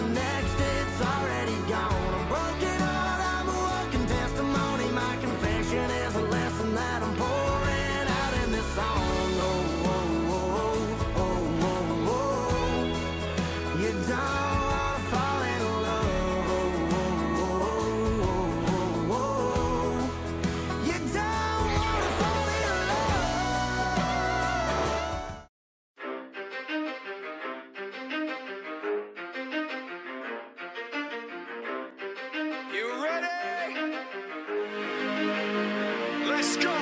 the next, it's already gone. I'm broken heart, I'm a walking testimony. My confession is a lesson that I'm pouring out in this song. Oh, oh, oh, oh, oh, oh. You don't wanna fall in love. Oh, oh, oh, oh, oh, oh. You don't wanna fall in love. You ready? Let's go.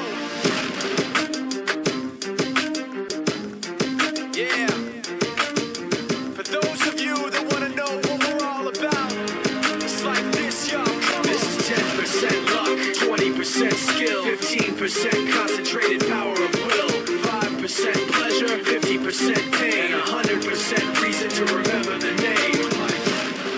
Yeah. For those of you that want to know what we're all about, it's like this, y'all. This is 10% luck, 20% skill, 15% concentrated power of will, 5% pleasure, 50% pain, and 100% reason to remember the name.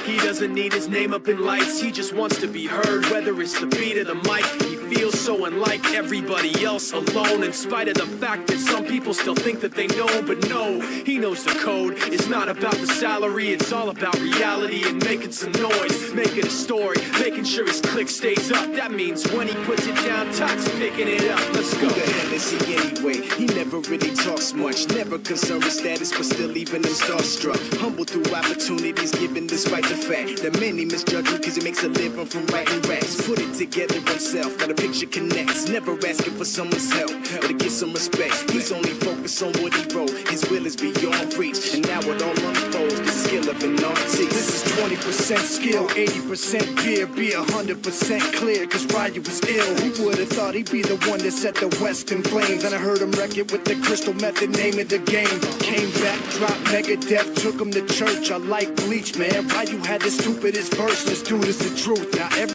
He doesn't need his name up in lights, he just wants to be heard, whether it's the beat of the mic. He feels so unlike everybody else, alone, in spite of the fact that some people still think that they know. But no, he knows the code. It's not about the salary, it's all about reality and making some noise, making a story, making sure his click stays up. That means when he puts it down, Todd's picking it up. Let's go. Who the hell is he anyway? He never really talks much, never concerned with status, but still leaving him starstruck. Humble through opportunities given despite the fact that many misjudge him because he makes a living from writing raps. Put it together himself, got a picture connects, never asking for someone's help or to get some respect. He's only focused on what he wrote, his will is beyond reach, and now it all unfolds, the skill of an artist. This is 20% skill, 80% fear, be 100% clear, cause Ryu was ill. Who would've thought he'd be the one that set the West in flames? And I heard him wreck it with the crystal method, name of the game. Came back, dropped Megadeth, took him to church. I like Bleach, man. Ryu had the stupidest verse, this dude is the truth. Now every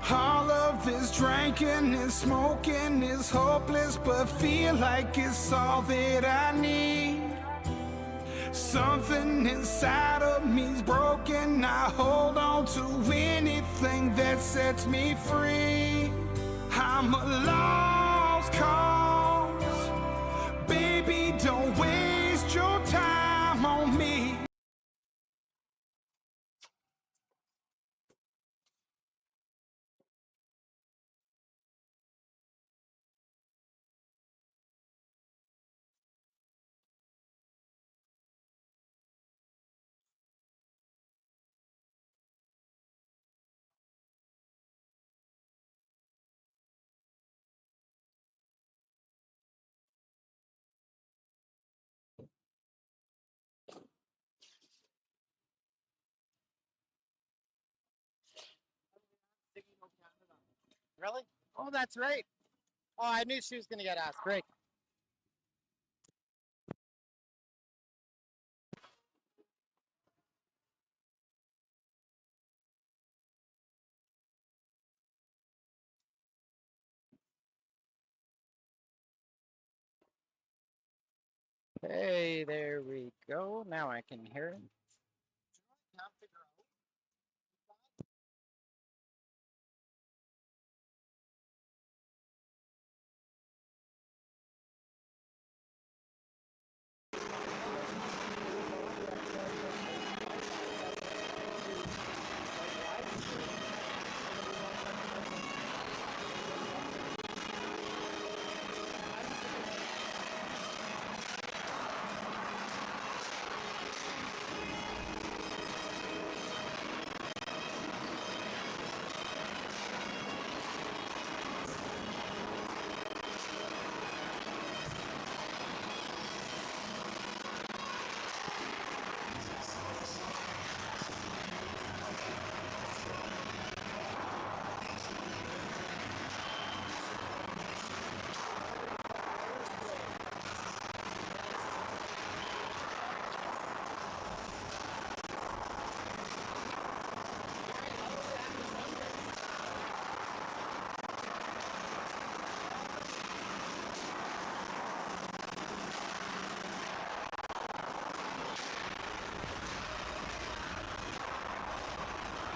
all of this drinking and smoking is hopeless, but feel like it's all that I need. Something inside of me's broken. I hold on to anything that sets me free. I'm a lost cause. Baby, don't waste your time on me. Really? Oh, that's right. Oh, I knew she was going to get asked. Great. Hey, there we go. Now I can hear it.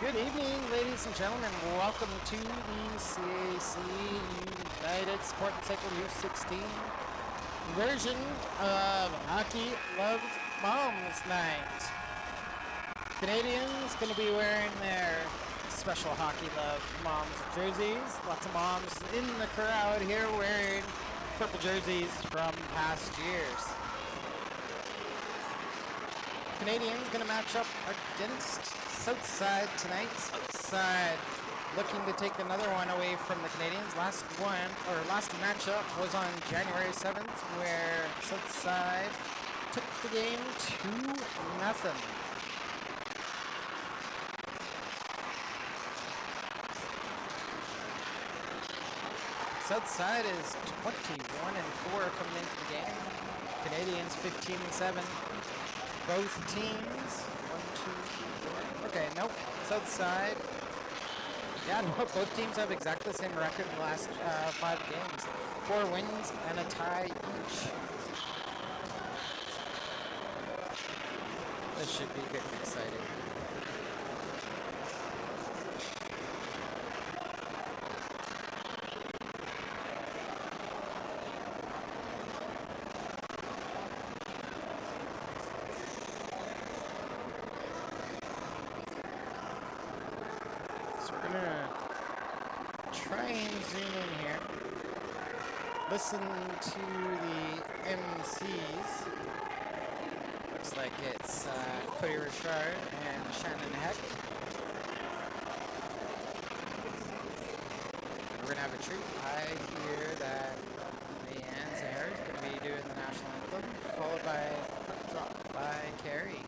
Good evening, ladies and gentlemen. Welcome to the CAC United Sport and Cycle U16 version of Hockey Loved Moms Night. Canadians going to be wearing their special Hockey Loved Moms jerseys. Lots of moms in the crowd here wearing purple jerseys from past years. Canadians going to match up against Southside tonight. Southside looking to take another one away from the Canadians. Last matchup was on January 7th, where Southside took the game 2-0. Southside is 21-4 coming into the game. Canadians 15-7. Both teams. 1, 2, 3, 4. Okay, nope. Southside. Yeah, no, both teams have exactly the same record in the last 5 games. 4 wins and a tie each. This should be good and exciting. Listen to the MCs. Looks like it's Cody Richard and Shannon Heck. We're gonna have a treat. I hear that Leanne Zahar is gonna be doing the national anthem, followed by a drop by Carrie.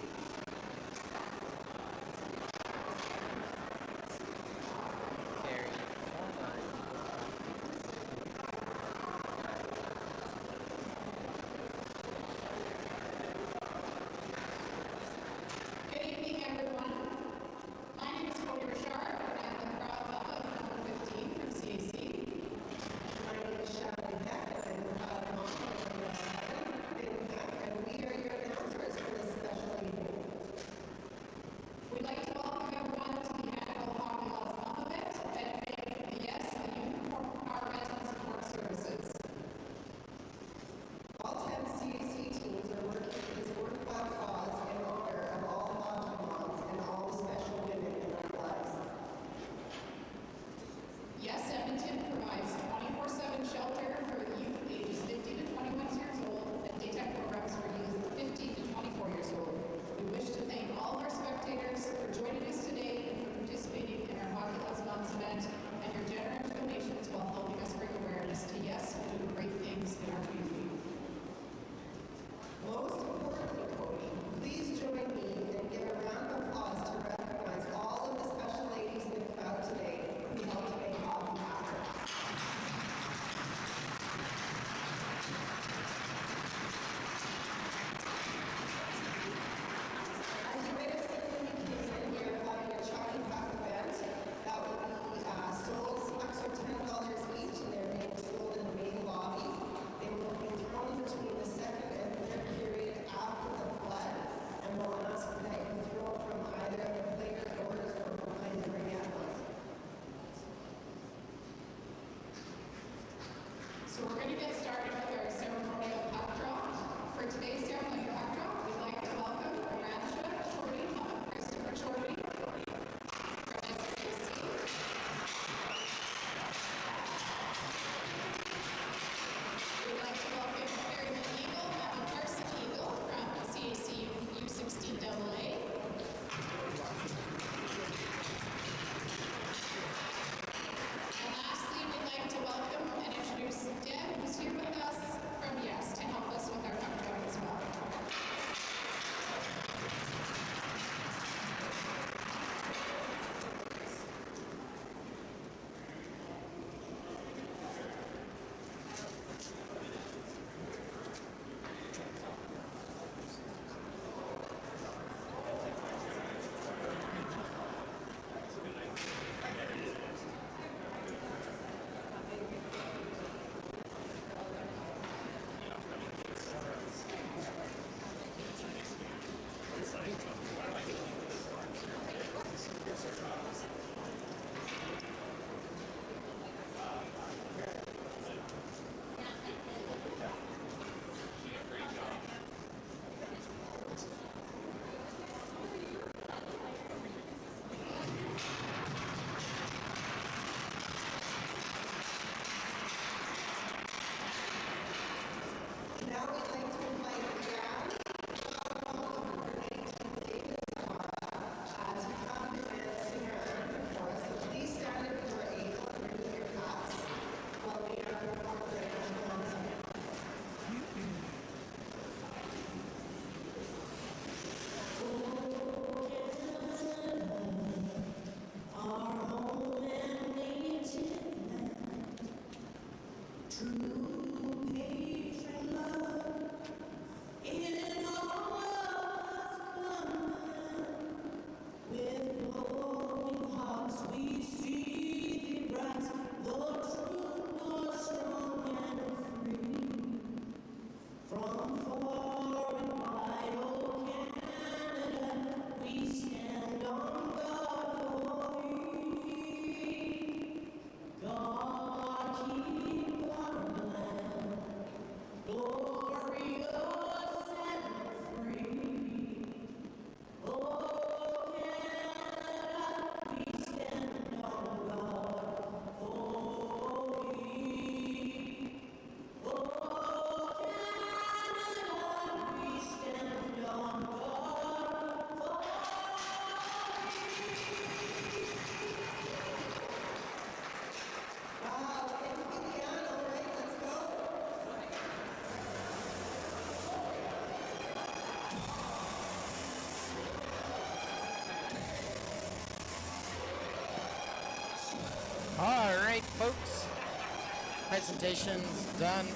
Fermentation's done.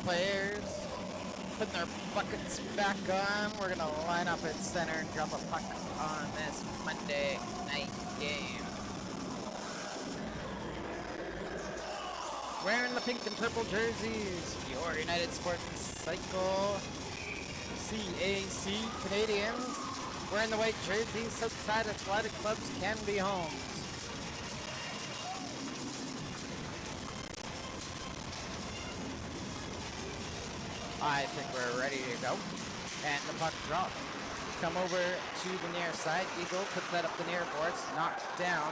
Players putting their buckets back on. We're gonna line up at center and drop a puck on this Monday night game. Wearing the pink and purple jerseys, your United Sports Cycle CAC Canadians. Wearing the white jerseys, Southside Athletic Club's Kanvi Homes. I think we're ready to go. And the puck drop. Come over to the near side. Eagle puts that up the near boards. Knocked down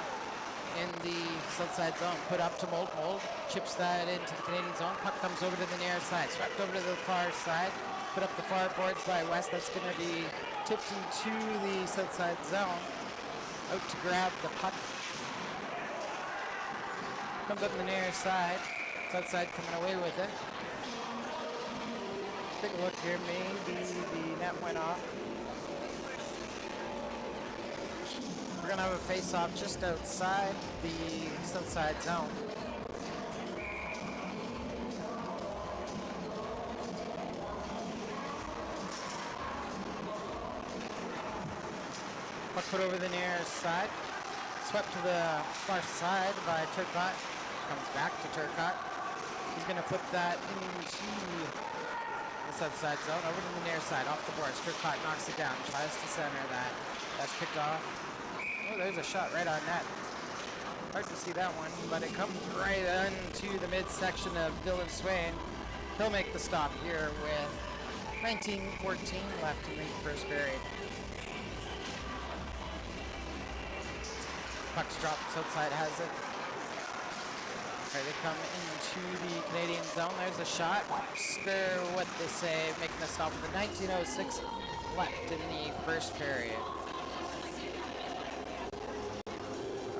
in the Southside zone. Put up to Mold. Mold chips that into the Canadian zone. Puck comes over to the near side. Swept over to the far side. Put up the far boards by West. That's going to be tipped into the Southside zone. Out to grab the puck. Comes up the near side. Southside coming away with it. Take a look here. Maybe the net went off. We're going to have a face-off just outside the Southside zone. Puck put over the near side. Swept to the far side by Turcotte. Comes back to Turcotte. He's going to flip that into the Southside zone. Over to the near side. Off the boards. Turcotte knocks it down. Tries to center that. That's picked off. Oh, there's a shot right on net. Hard to see that one, but it comes right into the midsection of Dylan Swain. He'll make the stop here with 19:14 left in the first period. Puck's dropped, Southside has it. Right, they come into the Canadian zone. There's a shot. Stir what they say, making a stop with the 19:06 left in the first period.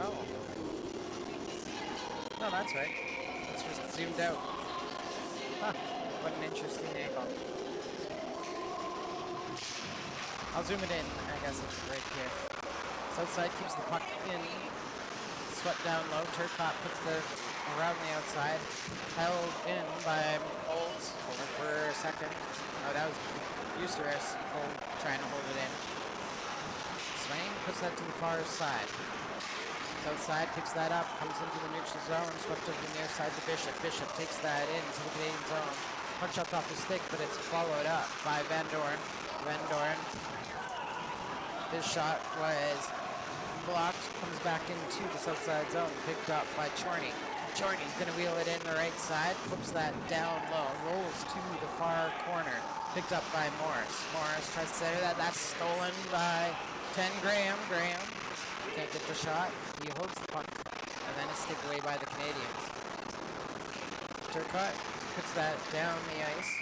Oh. No, that's right. It's just zoomed out. Huh. What an interesting angle. I'll zoom it in. I guess it's right here. Southside keeps the puck in. Swept down low. Turcotte puts the around the outside. Held in by Olds. Hold it for a second. Oh, that was Eustace trying to hold it in. Swain puts that to the far side. Southside picks that up, comes into the neutral zone, swept over the near side to Bishop. Bishop takes that into the Canadian zone. Puck shot off the stick, but it's followed up by Van Doren. Van Doren. His shot was blocked, comes back into the Southside zone, picked up by Chorney. Chorney's gonna wheel it in the right side, flips that down low, rolls to the far corner, picked up by Morris. Morris tries to center that, that's stolen by 10 Graham. Graham can't get the shot, he holds the puck, and then it's taken away by the Canadians. Turcotte puts that down the ice.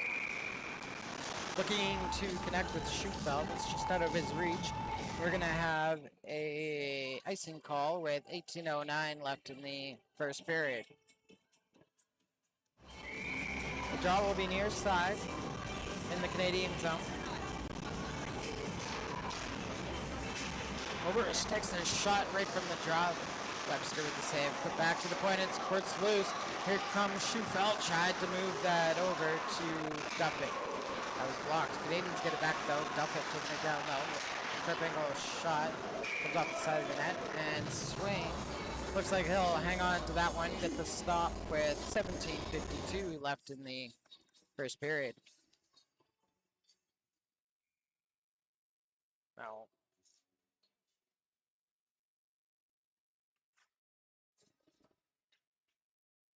Looking to connect with Schufeld, it's just out of his reach. We're gonna have a icing call with 18:09 left in the first period. The draw will be near side in the Canadian zone. Over a Texas shot right from the draw. Webster with the save. Put back to the point. It's court's loose. Here comes Schufeld. Tried to move that over to Duffett. That was blocked. Canadians get it back though. Duffett taking it down low. Trip angle shot. Comes off the side of the net. And Swain looks like he'll hang on to that one. Get the stop with 17:52 left in the first period. Now.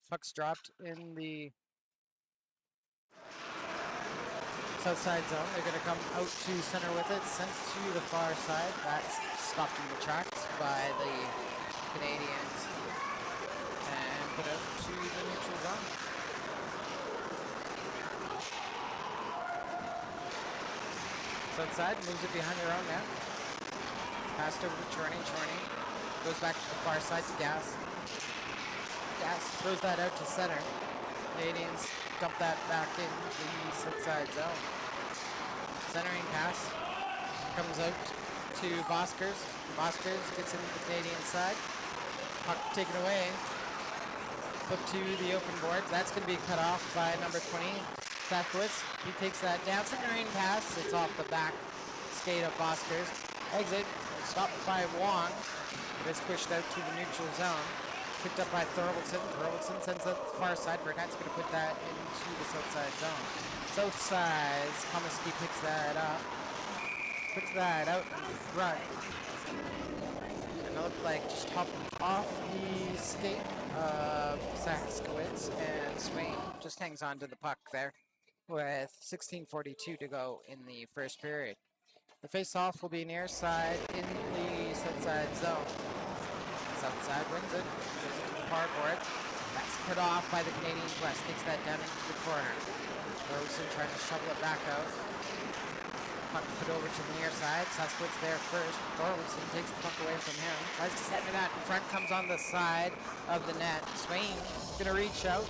Puck's dropped in the Southside zone. They're going to come out to center with it, sent to the far side. That's stopped in the tracks by the Canadians and put out to the neutral zone. Southside moves it behind their own net. Passed over to Chorney. Chorney goes back to the far side to Gas. Gas throws that out to center. Canadians dump that back in the Southside zone. Centering pass comes out to Boskers. Boskers gets into the Canadian side. Puck taken away. Flip to the open boards. That's going to be cut off by number 20, Sackowitz. He takes that down. Submarine pass. It's off the back skate of Oscars. Exit. Stopped by Wong. It is pushed out to the neutral zone. Picked up by Thorvaldson. Thorvaldson sends it to the far side. Burnett's going to put that into the south side zone. South side. Comiskey picks that up. Puts that out in front. And it looked like just hopped off the skate of Saskowitz, and Swain just hangs on to the puck there with 16:42 to go in the first period. The face-off will be near side in the south side zone. South side wins it. Goes into the far boards. That's cut off by the Canadians West. Takes that down into the corner. Rosen trying to shovel it back out. Puck put over to the near side. Saskowitz there first. Thorvaldson takes the puck away from him. Tries to set it out in front. Comes on the side of the net. Swain going to reach out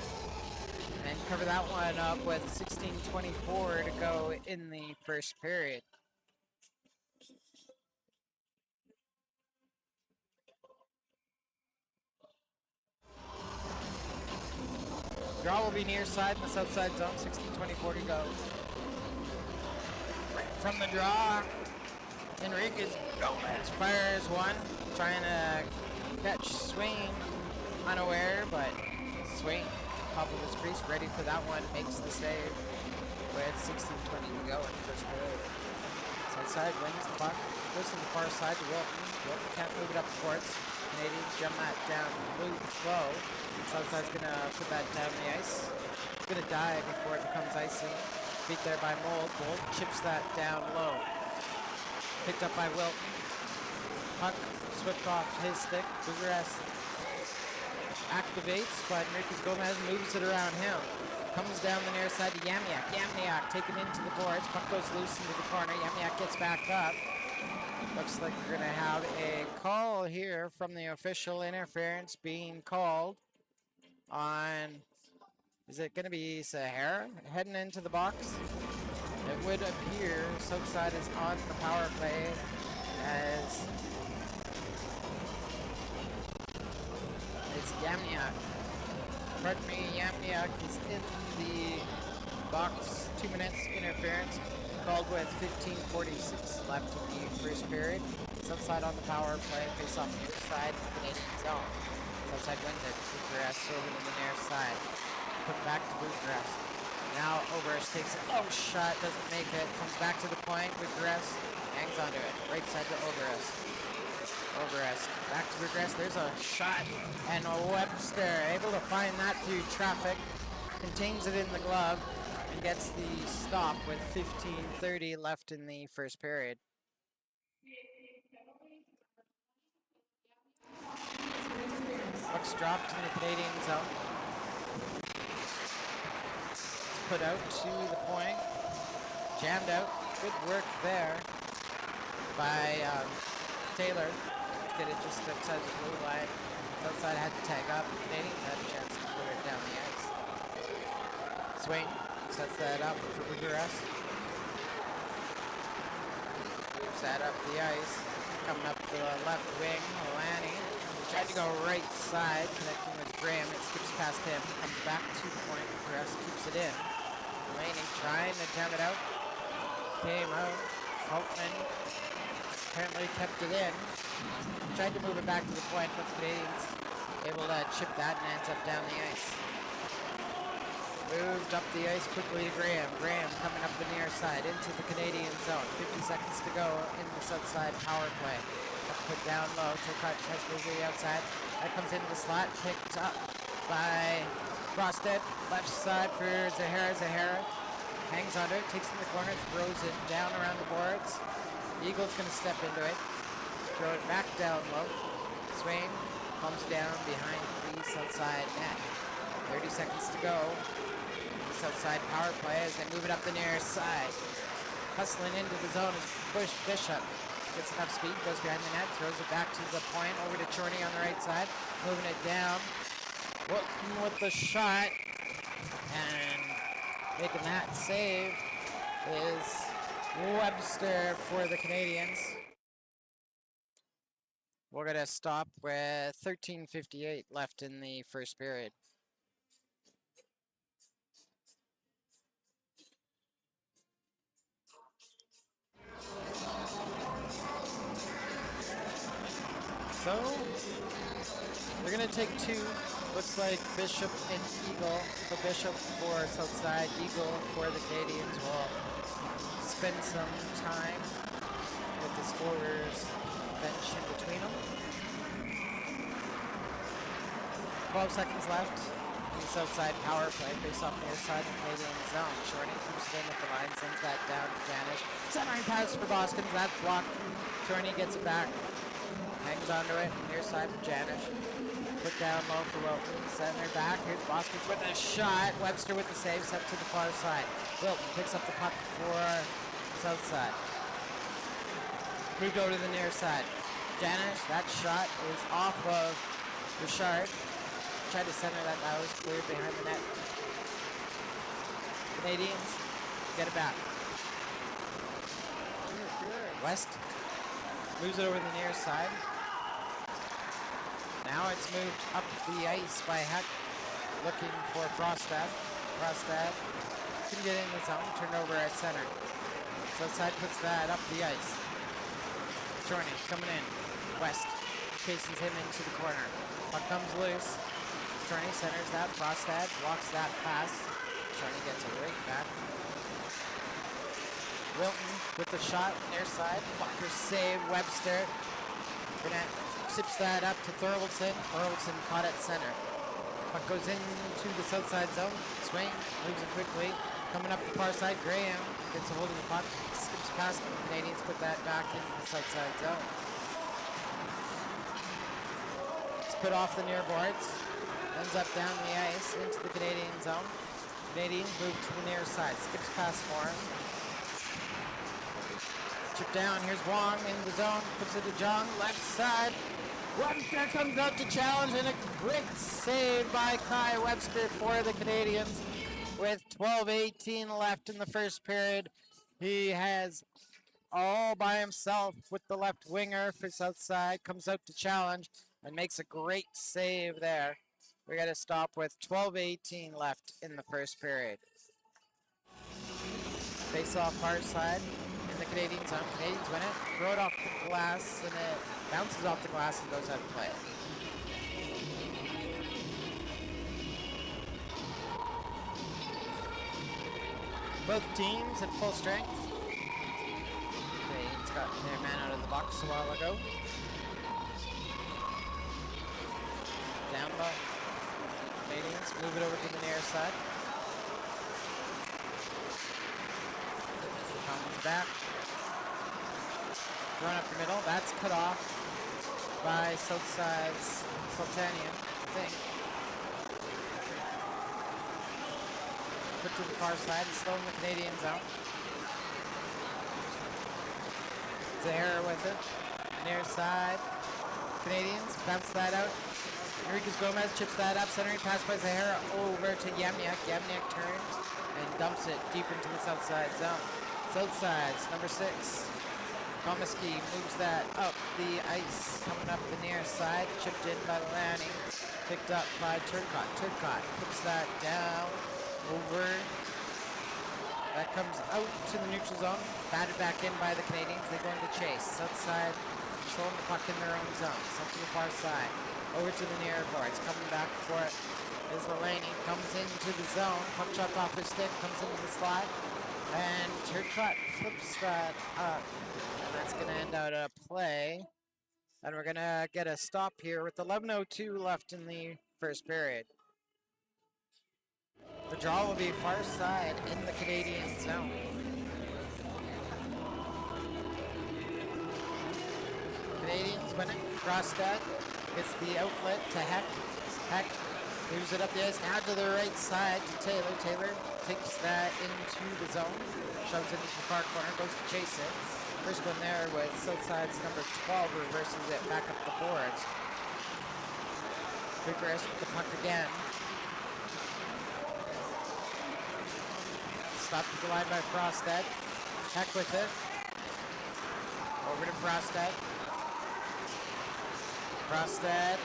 and cover that one up with 16:24 to go in the first period. Draw will be near side in the south side zone. 16:24 to go. From the draw, Enriquez Gomez fires one, trying to catch Swain unaware, but Swain, top of his crease, ready for that one, makes the save with 16:20 to go in the first period. South side wins the puck, goes to the far side to Wilton. Wilton can't move it up the courts. Canadians jump that down low. Southside's gonna put that down the ice. It's gonna die before it becomes icy. Beat there by Mold. Mold chips that down low. Picked up by Wilton. Puck swept off his stick. Bucharest activates, but Enriquez Gomez moves it around him. Comes down the near side to Yamniak. Yamniak taken into the boards. Puck goes loose into the corner. Yamniak gets back up. Looks like we're going to have a call here from the official. Interference being called on, is it going to be Sahara heading into the box? It would appear Southside is on the power play as it's Yamniak. Pardon me, Yamniak is in the box. 2 minutes interference. Called with 15:46 left in the first period. Southside on the power play, face off near side, Canadian zone. Southside wins it. Bucharest over to the near side. Put back to Bucharest. Now Oberst takes a long shot, doesn't make it. Comes back to the point. Bucharest hangs onto it. Right side to Oberst. Oberst back to Bucharest. There's a shot, and Webster able to find that through traffic. Contains it in the glove. And gets the stop with 15:30 left in the first period. Puck's dropped in the Canadian zone. It's put out to the point. Jammed out. Good work there by Taylor. Get it just outside the blue line. Outside had to tag up. Canadians had a chance to put it down the ice. Swain sets that up for Bucharest. Moves that up the ice. Coming up the left wing, Lanny. Tried to go right side, connecting with Graham. It skips past him. Comes back to the point. Bucharest keeps it in. Laney trying to jam it out. Came out. Fultman apparently kept it in. Tried to move it back to the point, but the Canadians able to chip that and ends up down the ice. Moved up the ice quickly to Graham. Graham coming up the near side into the Canadian zone. 50 seconds to go in the south side power play. Put down low. Tokart tries to move to the outside. That comes into the slot. Picked up by Brosted. Left side for Zahara. Zahara hangs under it. Takes it in the corner. Throws it down around the boards. The Eagle's going to step into it. Throw it back down low. Swain comes down behind the south side net. 30 seconds to go. Outside power play as they move it up the near side. Hustling into the zone is Bishop. Gets enough speed, goes behind the net, throws it back to the point, over to Chorney on the right side, moving it down. Wilton with the shot, and making that save is Webster for the Canadians. We're going to stop with 13:58 left in the first period. So we're gonna take two. Looks like Bishop and Eagle. So Bishop for Southside, Eagle for the Canadians will spend some time with the scorers bench in between them. 12 seconds left. The Southside power play. Face off near side of Canadian zone. Shorty keeps it in at the line, sends that down to Janish. Centering pass for Boskins. That's blocked. Shorty gets it back. Hangs onto it. Near side for Janish. Put down low for Wilton. Center back. Here's Boskins with a shot. Webster with the save. Set to the far side. Wilton picks up the puck for Southside. Moved over to the near side. Janish. That shot is off of Richard. Tried to center that. That was cleared behind the net. Canadians get it back. West moves it over the near side. Now it's moved up the ice by Heck, looking for Frostad. Frostad can get in the zone, turn over at center. Southside puts that up the ice. Jorney coming in. West chases him into the corner. Puck comes loose. Jorney centers that. Frostad blocks that pass. Jorney gets it right back. Wilton with the shot near side. Blocker save. Webster. Burnett sips that up to Thorvaldson. Thorvaldson caught at center. Puck goes into the south side zone. Swing. Moves it quickly. Coming up the far side. Graham gets a hold of the puck. Skips past him. The Canadians put that back into the south side zone. It's put off the near boards. Ends up down the ice into the Canadian zone. Canadians move to the near side. Skips past Morris. Chip down. Here's Wong in the zone. Puts it to Jung. Left side. Webster comes out to challenge, and a quick save by Kai Webster for the Canadians. With 12:18 left in the first period, he has all by himself with the left winger for Southside. Comes out to challenge and makes a great save there. We got to stop with 12:18 left in the first period. Face off far side in the Canadian zone. Canadians win it. Throw it off the glass, and it bounces off the glass and goes out of play. Both teams at full strength. Canadians got their man out of the box a while ago. Down low. Canadians move it over to the near side. Comes back. Thrown up the middle. That's cut off by Southside's Sultanian, I think. Put to the far side. Still in the Canadian zone. Zahara with it. Near side. Canadians bounce that out. Enriquez Gomez chips that up. Centering pass by Zahara over to Yamniak. Yamniak turns and dumps it deep into the south side zone. South side's number 6. Gomeski moves that up the ice. Coming up the near side. Chipped in by Lanning. Picked up by Turcotte. Turcotte puts that down over. That comes out to the neutral zone. Batted back in by the Canadians. They go into chase. South side controlling the puck in their own zone. Sent to the far side. Over to the near boards. Coming back for it is Laney. Comes into the zone. Puck chopped off his stick. Comes into the slot. And Turcotte flips that up. And that's going to end out a play. And we're going to get a stop here with 11:02 left in the first period. The draw will be far side in the Canadian zone. Canadians win it. Frostad gets the outlet to Heck. Heck moves it up the ice now to the right side to Taylor. Taylor takes that into the zone. Shoves it into the far corner. Goes to chase it. First one there with Southside's number 12. Reverses it back up the boards. Vigorous with the puck again. Stopped at the line by Frostad. Heck with it. Over to Frostad. Frostad,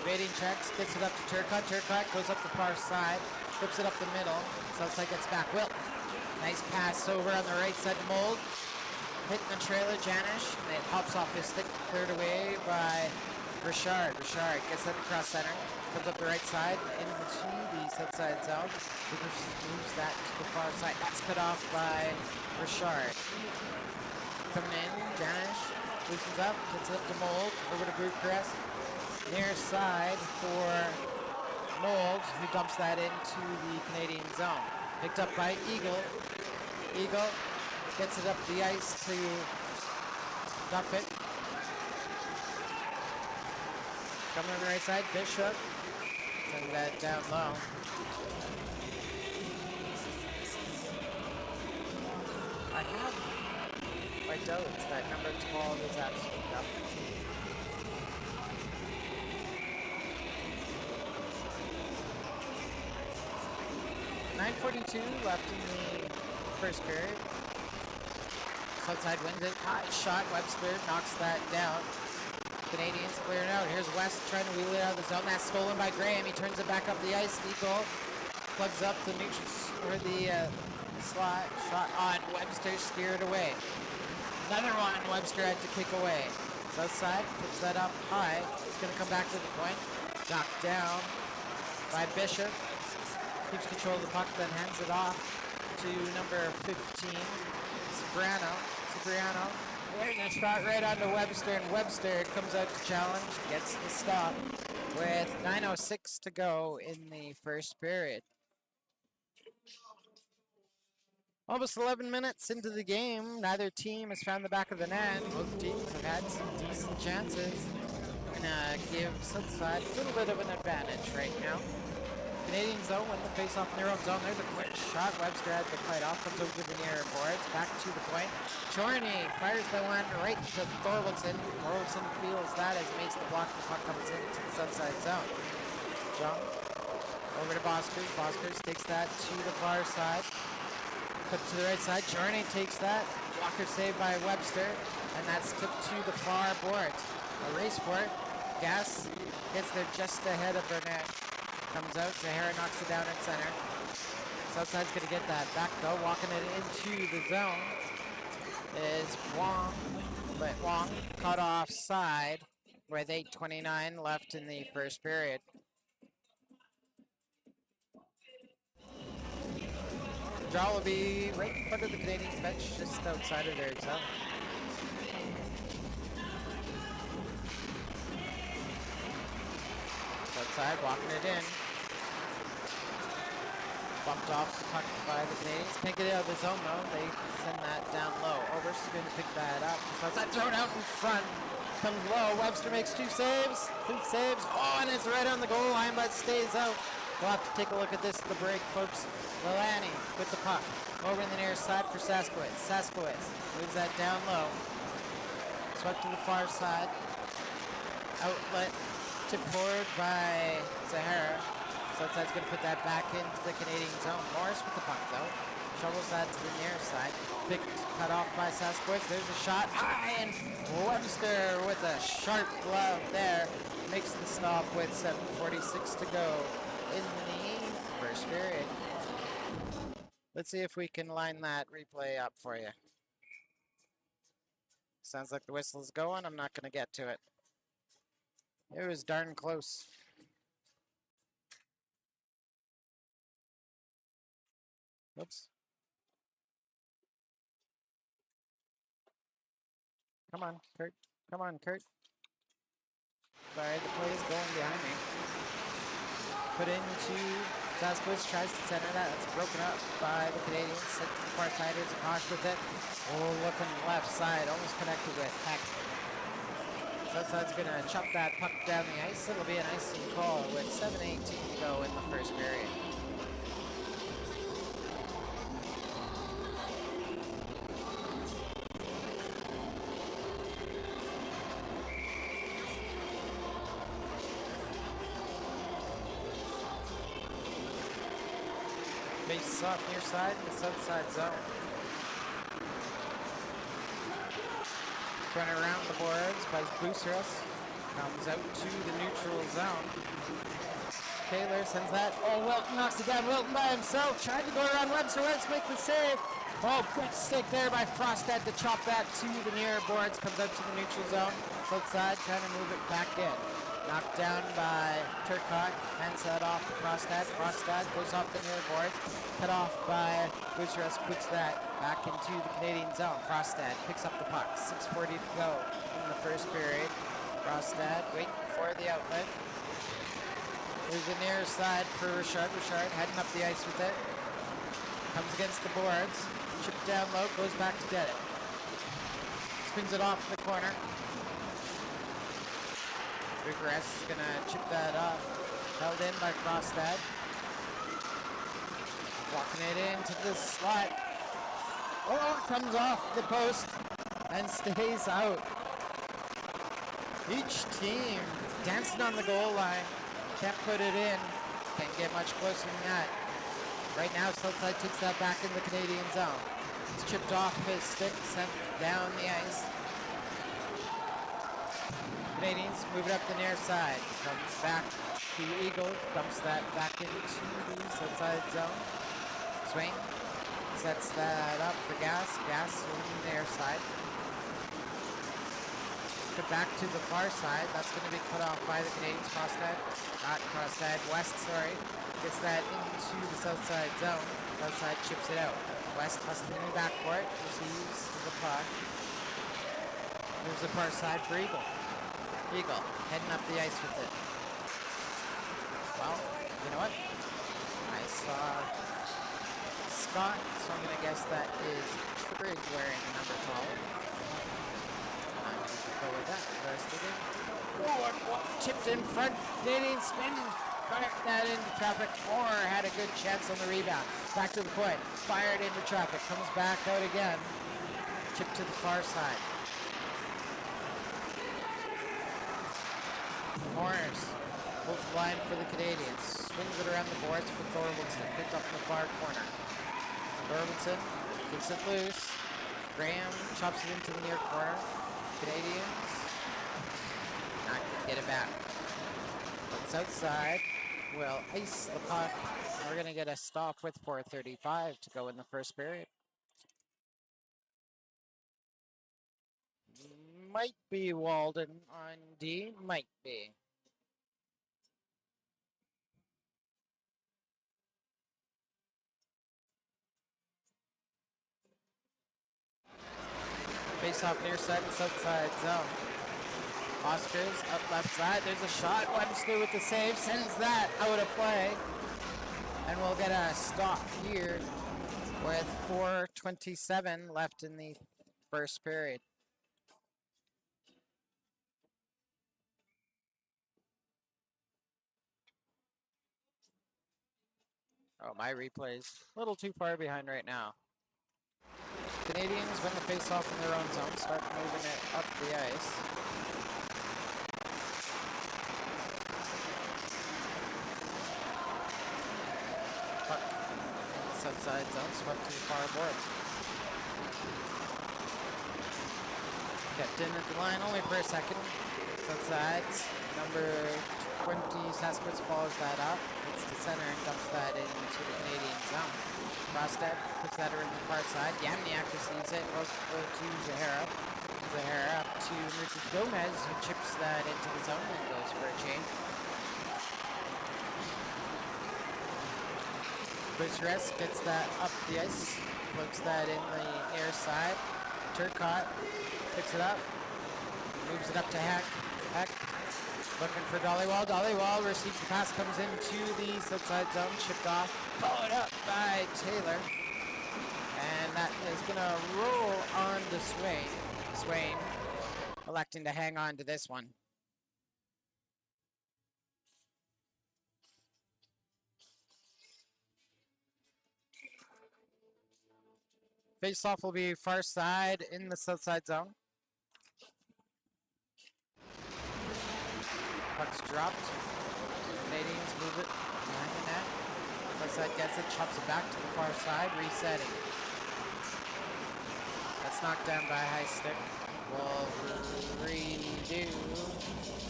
evading checks, gets it up to Turcotte. Turcotte goes up the far side, flips it up the middle. Southside gets back. Wilt, nice pass over on the right side to Mold. Hitting the trailer, Janish. And it pops off his stick, cleared away by Richard gets that across center. Comes up the right side into the south side zone. Moves that to the far side. That's cut off by Richard. Coming in, Janish loosens up, gets it up to Mold, over to Brewcrest. Near side for Mold, who dumps that into the Canadian zone. Picked up by Eagle. Eagle gets it up the ice to dump it. Coming on the right side, Bishop. Sending that down low. I have my doubts that number 12 is actually nothing. 9:42 left in the first period. Southside wins it. High shot. Webster knocks that down. Canadians clear it out. Here's West trying to wheel it out of the zone. That's stolen by Graham. He turns it back up the ice. Eagle plugs up the neutral or the slot shot on Webster, steered away. Another one Webster had to kick away. South side puts that up high. It's going to come back to the point. Knocked down by Bishop. Keeps control of the puck, then hands it off to number 15, Cipriano. Getting a shot right onto Webster, and Webster comes out to challenge, gets the stop with 9:06 to go in the first period. Almost 11 minutes into the game, neither team has found the back of the net. Both teams have had some decent chances. Gonna give Southside a little bit of an advantage right now. Canadians though win the face-off in their own zone. There's a quick shot. Webster had to fight off, comes over to the near boards, back to the point. Chorney fires the one right to Thorwaldson. Thorwaldson feels that as he makes the block. The puck comes into the Southside zone. Jump over to Boskers. Boskers takes that to the far side. Put to the right side. Chorney takes that. Blocker saved by Webster, and that's tipped to the far boards. A race for it. Gas gets there just ahead of Burnett. Comes out, Zahara knocks it down at center. Southside's gonna get that back though, walking it into the zone is Wong, but Wong cut off side with 8:29 left in the first period. The draw will be right in front of the Canadiens bench, just outside of their zone. Outside, walking it in. Bumped off the puck by the Canadians. Can't get it out of the zone though. They send that down low. Oberst is going to pick that up. Outside, thrown out in front. Comes low. Webster makes two saves. Oh, and it's right on the goal line, but stays out. We'll have to take a look at this at the break, folks. Lilani with the puck. Over in the near side for Saskowitz. Saskowitz moves that down low. Swept to the far side. Outlet. Tipped forward by Zahara. Southside's going to put that back into the Canadian zone. Morris with the puck though. Shovels that to the near side. Big cut off by Saskowitz. There's a shot. High, and Webster with a sharp glove there. Makes the stop with 7:46 to go in the first period. Let's see if we can line that replay up for you. Sounds like the whistle's going. I'm not going to get to it. It was darn close. Whoops. Come on, Kurt. Come on, Kurt. Sorry, the play is going behind me. Put into Saskowitz, tries to center that. That's broken up by the Canadians. Sent to the far side. Here's a Kosh with it. Oh, looking left side. Almost connected with Heck. Southside's going to chop that puck down the ice. It'll be an icing call with 7:18 to go in the first period. Base off near side in the Southside zone. Run around the boards by Buceras. Comes out to the neutral zone. Taylor sends that. Oh, Wilton knocks it down. Wilton by himself. Trying to go around Webster. Webster make the save. Oh, good stick there by Frostad to chop that to the near boards. Comes out to the neutral zone. South side trying to move it back in. Knocked down by Turcotte. Hands that off to Frostad. Frostad goes off the near boards. Cut off by Bucharest. Puts that back into the Canadian zone. Frostad picks up the puck. 6:40 to go in the first period. Frostad waiting for the outlet. There's a near side for Richard. Richard heading up the ice with it. Comes against the boards. Chipped down low, goes back to get it. Spins it off the corner. Bucharest is going to chip that off. Held in by Frostad. Walking it into the slot. Oh, comes off the post and stays out. Each team dancing on the goal line. Can't put it in. Can't get much closer than that. Right now, Southside takes that back in the Canadian zone. It's chipped off his stick, sent down the ice. Canadians move it up the near side. Comes back to Eagle, dumps that back into the Southside zone. Swain sets that up for Gas. Gas on the near side. Back to the far side. That's going to be cut off by the Canadians. Frostad, not Frostad, West, sorry. Gets that into the south side zone. South side chips it out. West has to move back for it. Receives the puck. Moves the far side for Eagle. Eagle heading up the ice with it. Well, you know what? I saw Scott, so I'm going to guess that is Trigg wearing number 12. Go with that. Rest of it. Oh, chipped in front. Canadian spin. Fired that into traffic. Moore had a good chance on the rebound. Back to the point. Fired into traffic. Comes back out again. Chipped to the far side. Morris holds the line for the Canadians. Swings it around the boards for Thorwaldson. Picked up in the far corner. Thorwaldson gets it loose. Graham chops it into the near corner. Canadians not gonna get it back. But it's outside. Will ice the puck. We're gonna get a stop with 4:35 to go in the first period. Might be Walden on D. Might be. Face off near side and south side zone. Oscars up left side. There's a shot. Webster with the save. Sends that out of play. And we'll get a stop here with 4:27 left in the first period. Oh, my replay's a little too far behind right now. Canadians win the face-off in their own zone, start moving it up the ice. Puck in the south side zone, swept to the far boards. Kept in at the line only for a second. South side, number 20, Saskatchewan follows that up. Hits the center and dumps that into the Canadian zone. Frostad puts that around the far side. Yamniak receives it. Goes to Zahara. Zahara up to Richard Gomez, who chips that into the zone and goes for a change. Bucharest gets that up the ice. Floats that in the air side. Turcotte picks it up. Moves it up to Heck. Heck looking for Dollywall. Dollywall receives the pass, comes into the outside zone, chipped off, followed up by Taylor. And that is going to roll on to Swain. Swain electing to hang on to this one. Face-off will be far side in the south side zone. Puck's dropped. Canadians move it behind the net. Far side gets it, chops it back to the far side, resetting. That's knocked down by a high stick. We'll redo.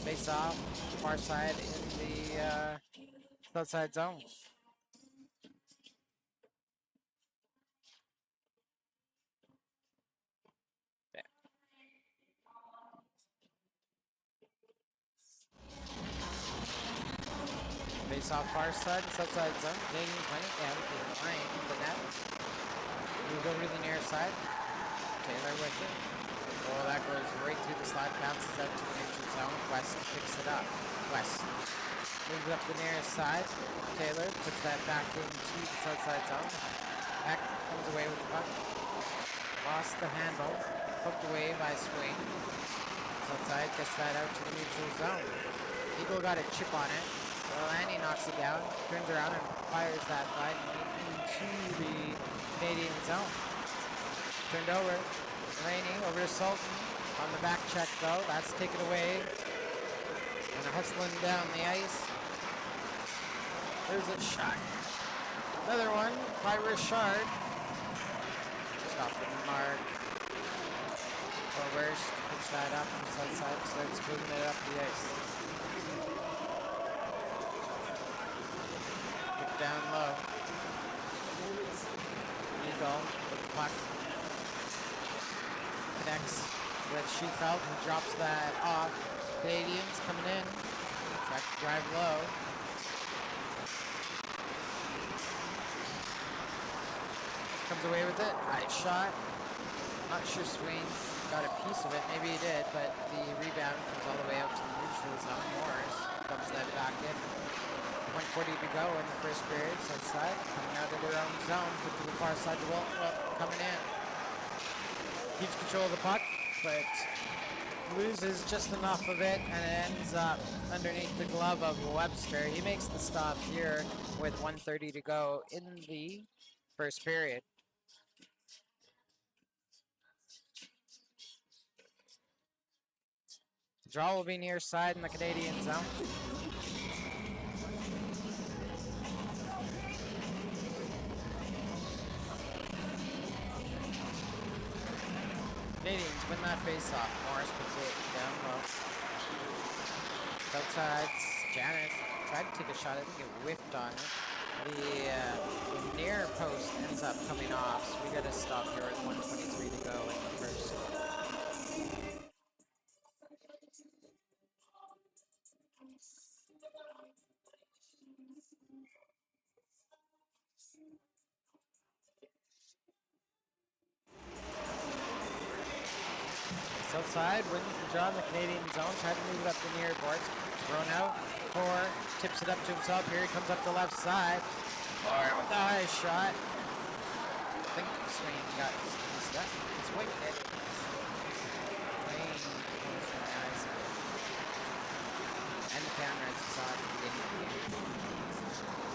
Face off, far side in the Outside zone. Yeah. Face off far side, outside zone. Canadians winning. Yeah, behind the net. Move over to the near side. Taylor with it. Oh, that goes right through the slot, bounces out to the neutral zone. West picks it up. West moves it up the nearest side. Taylor puts that back into the outside zone. Back comes away with the puck. Lost the handle. Hooked away by Swain. Outside gets that out to the neutral zone. Eagle got a chip on it. Lanny knocks it down. Turns around and fires that line into the Canadian zone. Turned over. Rainey over to Sultan on the back check though. That's taken away. And hustling down the ice. There's a shot. Another one by Richard. Just off the mark. Overst picks that up from the side, starts moving it up the ice. Kick down low. Eagle with the puck. Connects with Shefelt, who drops that off. Canadians coming in. Try to drive low. Comes away with it. Nice shot. Not sure Swain got a piece of it. Maybe he did, but the rebound comes all the way out to the neutral zone. Morris dumps that back in. 1:40 to go in the first period. Outside, coming out of their own zone. Put to the far side to Wilton. Coming in. Keeps control of the puck, but loses just enough of it, and it ends up underneath the glove of Webster. He makes the stop here with 1:30 to go in the first period. The draw will be near side in the Canadian zone. Canadians win that face-off. Morris puts it down low. Outside, Janet tried to take a shot. I think it whiffed on it. The near post ends up coming off, so we got to stop here at 1:23 to go in the first. Southside wins the draw in the Canadian zone. Tried to move it up the near boards. Thrown out. Core tips it up to himself. Here he comes up the left side. Core with the high shot. I think Swain got his stuff. Swain hit it. Swain goes from the high side. And the cameras saw it at the beginning of the game.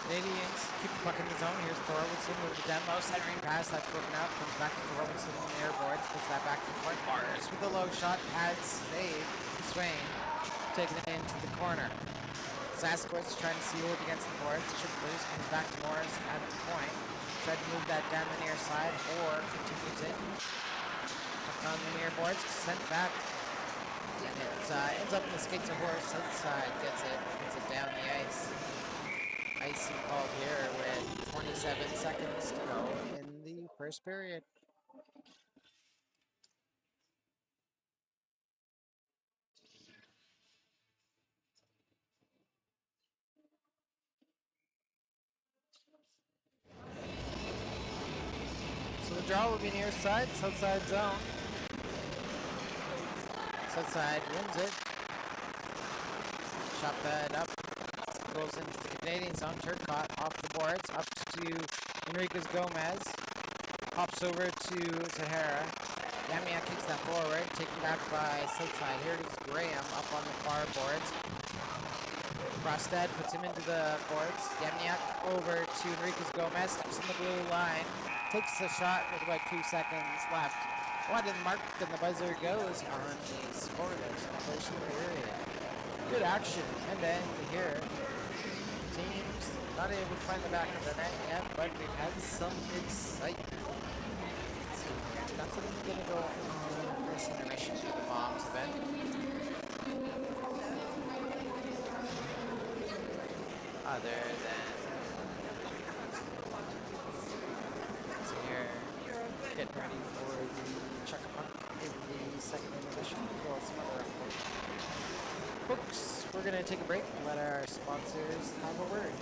Canadians keep the puck in the zone. Here's Thorwaldson with the down low centering pass. That's broken up. Comes back to Thorwaldson on the air boards. Puts that back to the court. Mars with the low shot. Pads save. Swain taking it into the corner. Sasquatch trying to seal it against the boards. Chip loose. Comes back to Morris at the point. Tried to move that down the near side. Or continues it. Up on the near boards. Sent back. And it ends up in the skates of Horse. Outside gets it. Puts it down the ice. Icing called here with 27 seconds to go in the first period. So the draw will be near side, Southside zone. Southside wins it. Chop that up. Goes into the Canadian zone. Turcotte off the boards. Up to Enriquez Gomez. Hops over to Tahara. Yamiak kicks that forward. Taken back by Southside. Here it is Graham up on the far boards. Brostad puts him into the boards. Yamiak over to Enriquez Gomez. Steps in the blue line. Takes the shot with about 2 seconds left. Wide in the mark, and the buzzer goes on the scoreless in the first period. Good action and end here. Teams not able to find the back of the net yet, but we've had some excitement. So nothing gonna go on this intermission for the Moms event. other than here getting ready for the Chuck Punk in the second intermission, as well as some other unfortunate. Folks, we're going to take a break and let our sponsors have a word.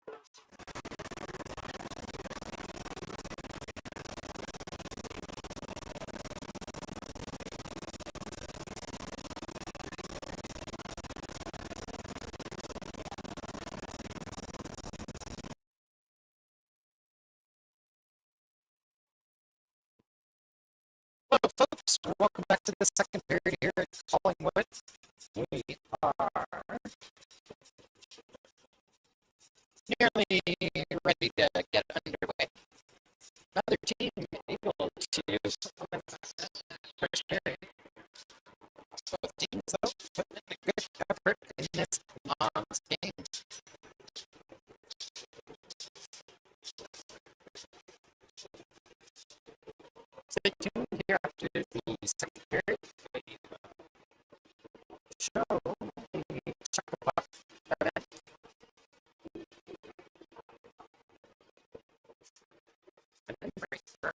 Hello, folks. Welcome back to the second period here at Callingwood. We are nearly ready to get underway. Another team able to win first period. Both teams, though, putting in a good effort in this game. Stay tuned here after the second period. Show the chuckle puck event. And then break for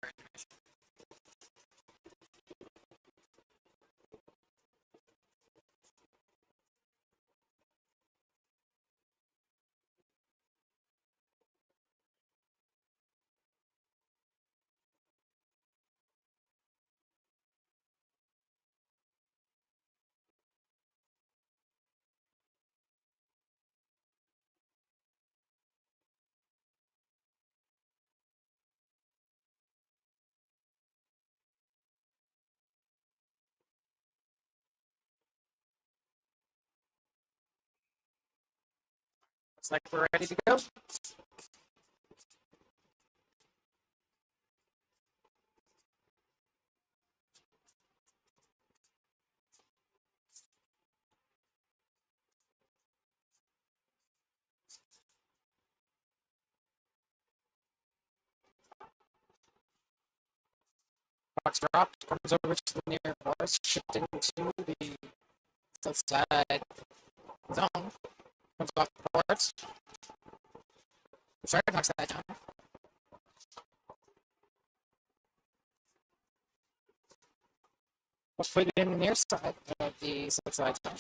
looks like we're ready to go. Box dropped, comes over to the near boards, shipped into the south side zone. Comes off the boards. Sorry, knocks that down. We'll put it in the near side of the south side zone.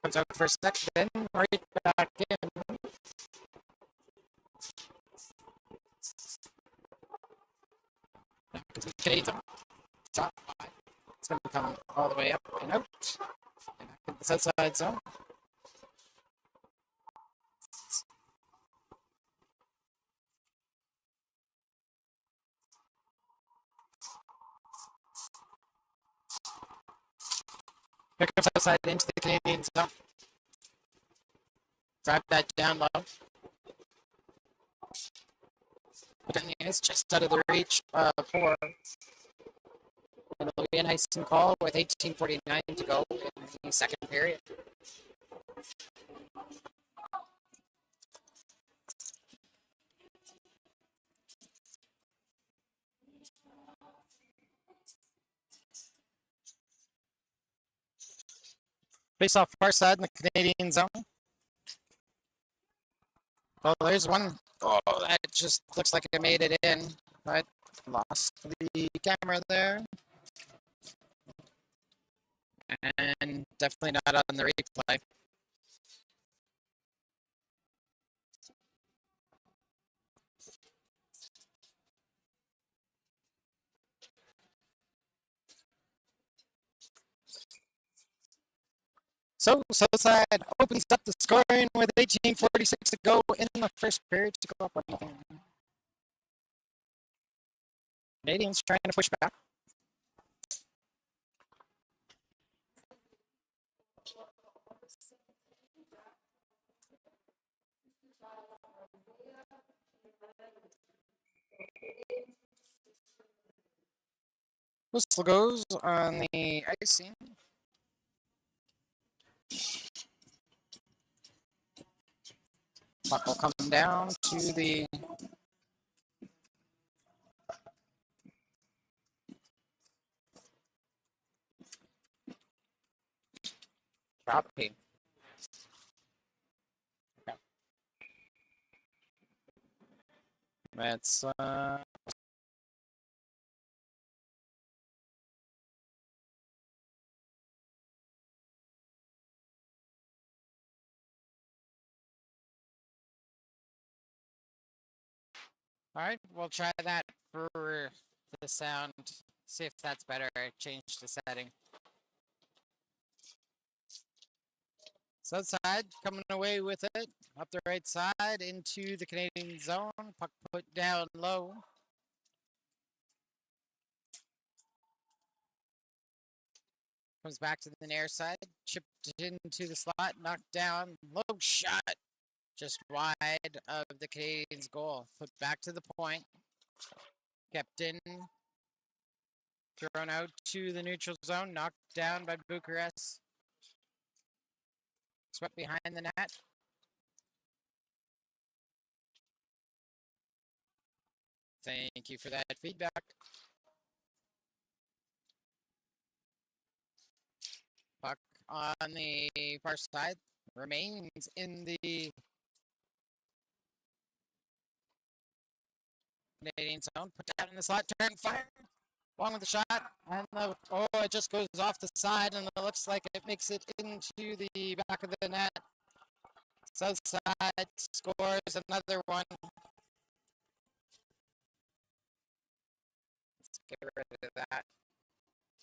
Comes out for a second, then right back in. Top five. It's going to come all the way up and out. And back in the south side zone. Here comes outside into the Canadian zone. Drive that down low. But then it's just out of the reach for it'll be an icing call with 18:49 to go in the second period. Face off far side in the Canadian zone. Oh, there's one. Oh, that just looks like it made it in, but lost the camera there. And definitely not on the replay. So Southside opens up the scoring with 18:46 to go in the first period to go up 1-0. Canadians trying to push back. Whistle goes on the icing. Puck will come down to the property. Okay. That's All right, we'll try that for the sound. See if that's better. I changed the setting. South side coming away with it. Up the right side into the Canadian zone. Puck put down low. Comes back to the near side. Chipped into the slot. Knocked down. Low shot. Just wide of the Canadians' goal. Put back to the point. Kept in. Thrown out to the neutral zone. Knocked down by Bucharest. Swept behind the net. Thank you for that feedback. Puck on the far side remains in the Canadian zone. Put that in the slot. Turn, fire. Along with the shot. And it just goes off the side, and it looks like it makes it into the back of the net. South side scores another one. Let's get rid of that.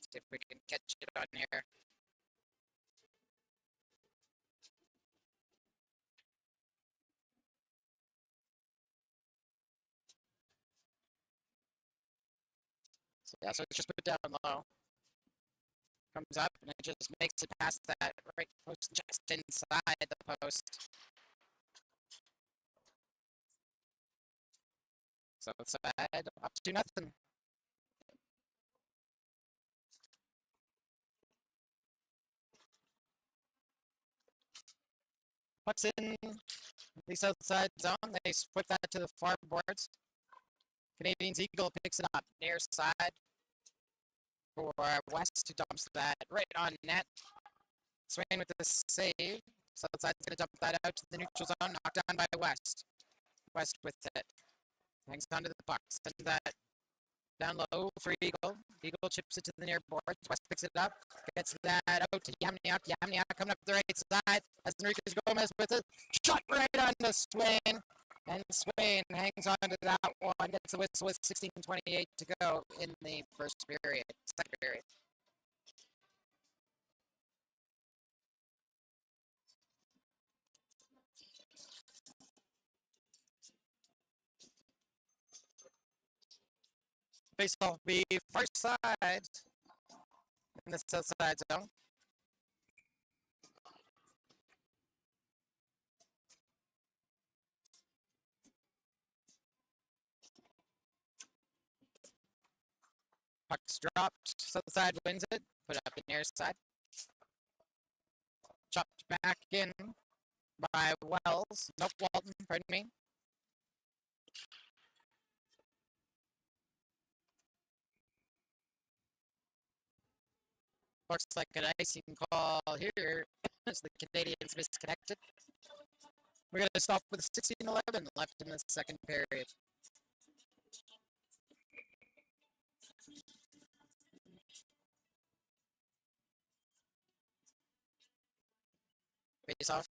See if we can catch it on here. So yeah, so it's just put down low. Comes up and it just makes it past that right post, just inside the post. So it's up to nothing. Puts in the south side zone. They split that to the far boards. Canadians Eagle picks it up near side for West, who dumps that right on net. Swain with the save. South side's going to dump that out to the neutral zone. Knocked down by West. West with it. Hangs onto the puck. Sends that down low for Eagle. Eagle chips it to the near boards. West picks it up. Gets that out to Yamniak. Yamniak coming up the right side. As Enriquez Gomez with it. Shot right on the Swain. And Swain hangs on to that one. Gets the whistle with 16:28 to go in the first period. Second period. Face off be far side in the south side zone. Puck's dropped. South side wins it. Put it up the near side. Chopped back in by Wells. Nope, Walton, pardon me. Looks like an icing call here as the Canadians misconnected. We're going to stop with 16:11 left in the second period. Face off.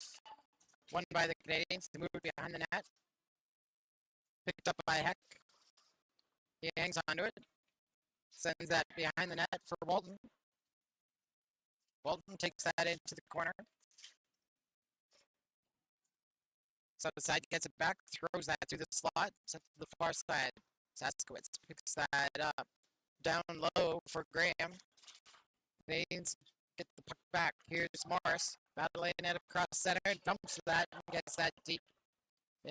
Won by the Canadians. They moved behind the net. Picked up by Heck. He hangs onto it. Sends that behind the net for Walton. Walton takes that into the corner. South side gets it back, throws that through the slot, sent to the far side. Saskowitz picks that up. Down low for Graham. Canadians get the puck back. Here's Morris. Battling it across center. Dumps that and gets that deep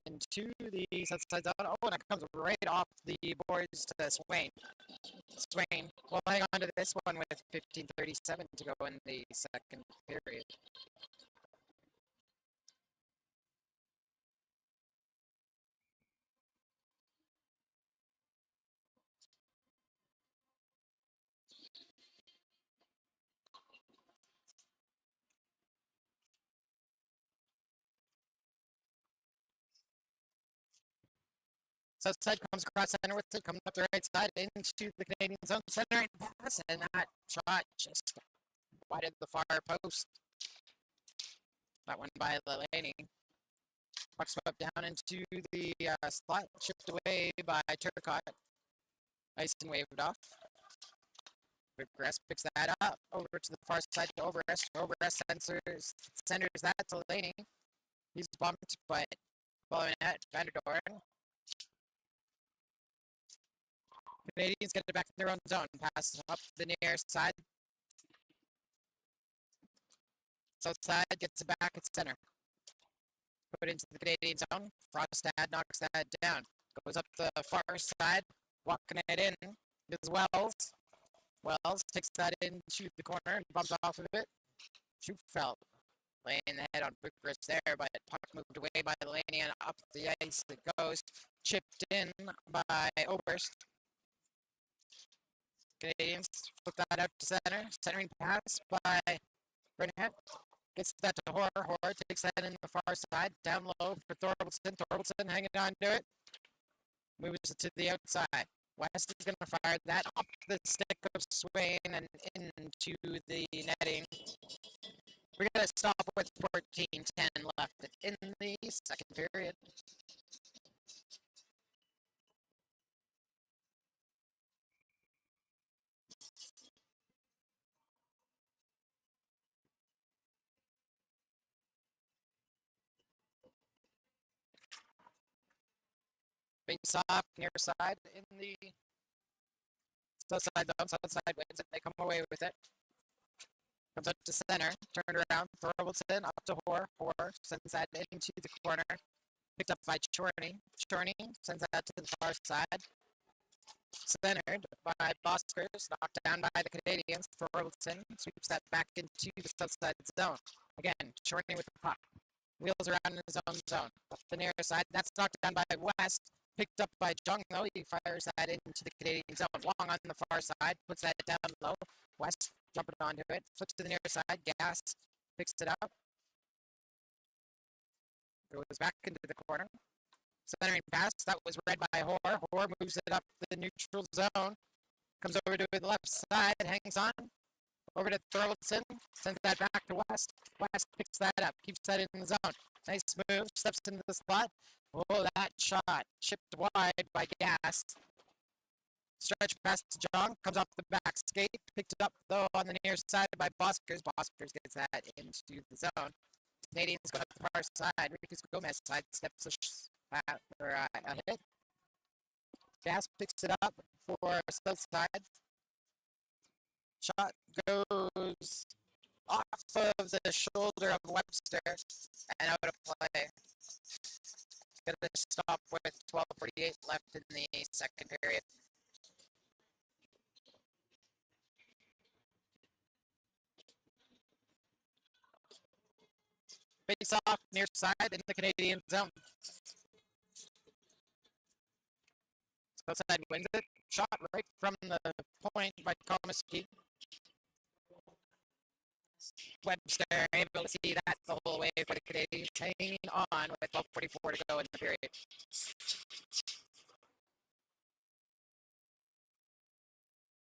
into the south side zone. Oh, and it comes right off the boards to Swain. Swain will hang on to this one with 15:37 to go in the second period. South side comes across center with it, coming up the right side into the Canadian zone. Center pass, and that shot just wide of the far post. That one by Leilani. Puck swept down into the slot, chipped away by Turcotte. Nice and waved off. Grass picks that up over to the far side to Overest. Overest centers that to Laney. He's bumped, but following that, Vanderdoorn. Canadians get it back in their own zone. Pass up the near side. South side gets it back at center. Put it into the Canadian zone. Frostad knocks that down. Goes up the far side. Walking it in is Wells. Wells takes that into the corner and bumps off of it. Schufelt laying the head on Bucharest there, but puck moved away by Delaney and up the ice it goes. Chipped in by Oberst. Canadians flip that out to center. Centering pass by Burnett. Gets that to Hoare. Hoare takes that in the far side. Down low for Thorvaldson. Thorvaldson hanging on to it. Moves it to the outside. West is going to fire that off the stick of Swain and into the netting. We're going to stop with 14:10 left in the second period. Face off near side in the south side zone. South side wins it. They come away with it. Comes up to center. Turned around. Thorvaldson up to Hoare. Hoare sends that into the corner. Picked up by Chorney. Chorney sends that to the far side. Centered by Boskers. Knocked down by the Canadians. Thorvaldson sweeps that back into the south side zone. Again, Chorney with the puck. Wheels around in his own zone. Up the near side. That's knocked down by West. Picked up by Jung, though. He fires that into the Canadian zone. Long on the far side. Puts that down low. West jumping onto it. Flips to the near side. Gas. Picks it up. Goes back into the corner. Centering pass. That was read by Hoare. Hoare moves it up the neutral zone. Comes over to the left side. Hangs on. Over to Thorvaldson. Sends that back to West. West picks that up. Keeps that in the zone. Nice move. Steps into the slot. Oh, that shot. Chipped wide by Gas. Stretch pass to John. Comes off the back skate. Picked it up, though, on the near side by Boskers. Boskers gets that into the zone. Canadians go up the far side. Ricus Gomez side steps a hit. Gas picks it up for south side. Shot goes off of the shoulder of Webster and out of play. Gonna stop with 12:48 left in the second period. Face off near side in the Canadian zone. Outside wins it. Shot right from the point by Komisky. Webster able to see that the whole way for the Canadians, hanging on with 12:44 to go in the period.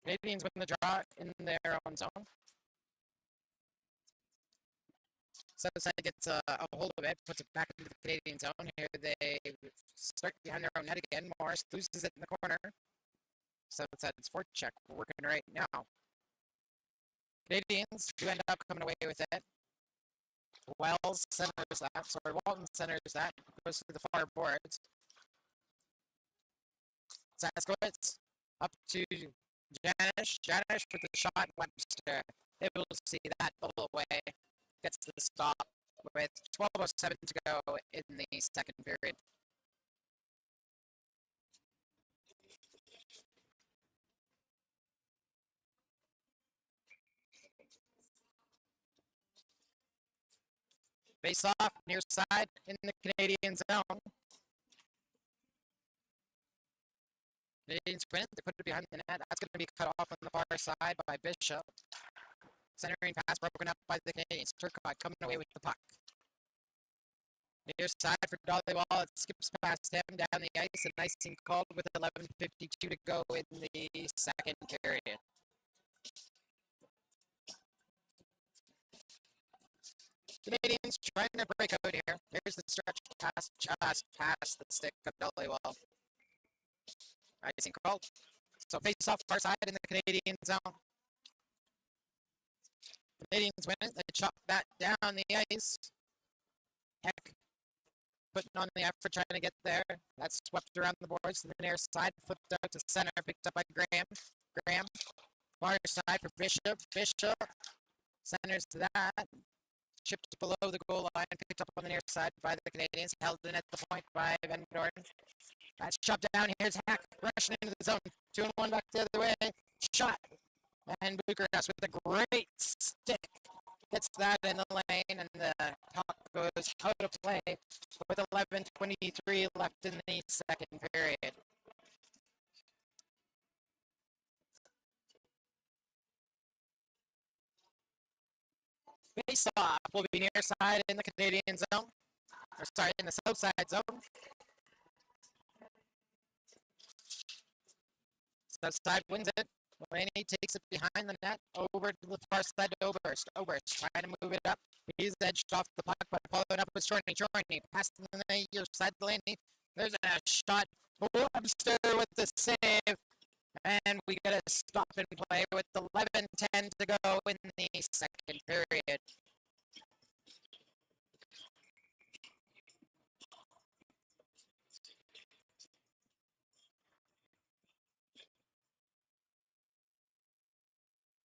Canadians win the draw in their own zone. Southside gets a hold of it, puts it back into the Canadian zone. Here they start behind their own net again. Morris loses it in the corner. Southside's forecheck working right now. Canadians do end up coming away with it. Wells centers that. Sorry, Walton centers that. Goes to the far boards. Saskowitz up to Janish. Janish with the shot. Webster able to see that the whole way. Gets the stop with 12:07 to go in the second period. Face off near side in the Canadian zone. Canadians win it. They put it behind the net. That's going to be cut off on the far side by Bishop. Centering pass broken up by the Canadians. Turcotte coming away with the puck. Near side for Dollywall. It skips past him down the ice. And icing called with 11:52 to go in the second period. Canadians trying to break out here. Here's the stretch pass, just past the stick of Dollywall. Icing called. So face off far side in the Canadian zone. Canadians win it. They chop that down the ice. Heck, putting on the effort trying to get there. That's swept around the boards to the near side. Flipped out to center. Picked up by Graham. Graham. Far side for Bishop. Bishop. Centers to that. Chipped below the goal line. Picked up on the near side by the Canadians. Held in at the point by Van Dorn. That's chopped down. Here's Hack rushing into the zone. 2-1 back the other way. Shot. And Bucharest with a great stick. Gets that in the lane, and the puck goes out of play with 11:23 left in the second period. Face off will be near side in the Canadian zone. Or sorry, in the south side zone. South side wins it. Laney takes it behind the net, over to the far side to Oberst. Oberst trying to move it up. He's edged off the puck, but following up with Chorney. Chorney passing the near side to Laney. There's a shot. Webster with the save. And we get a stop and play with 11:10 to go in the second period.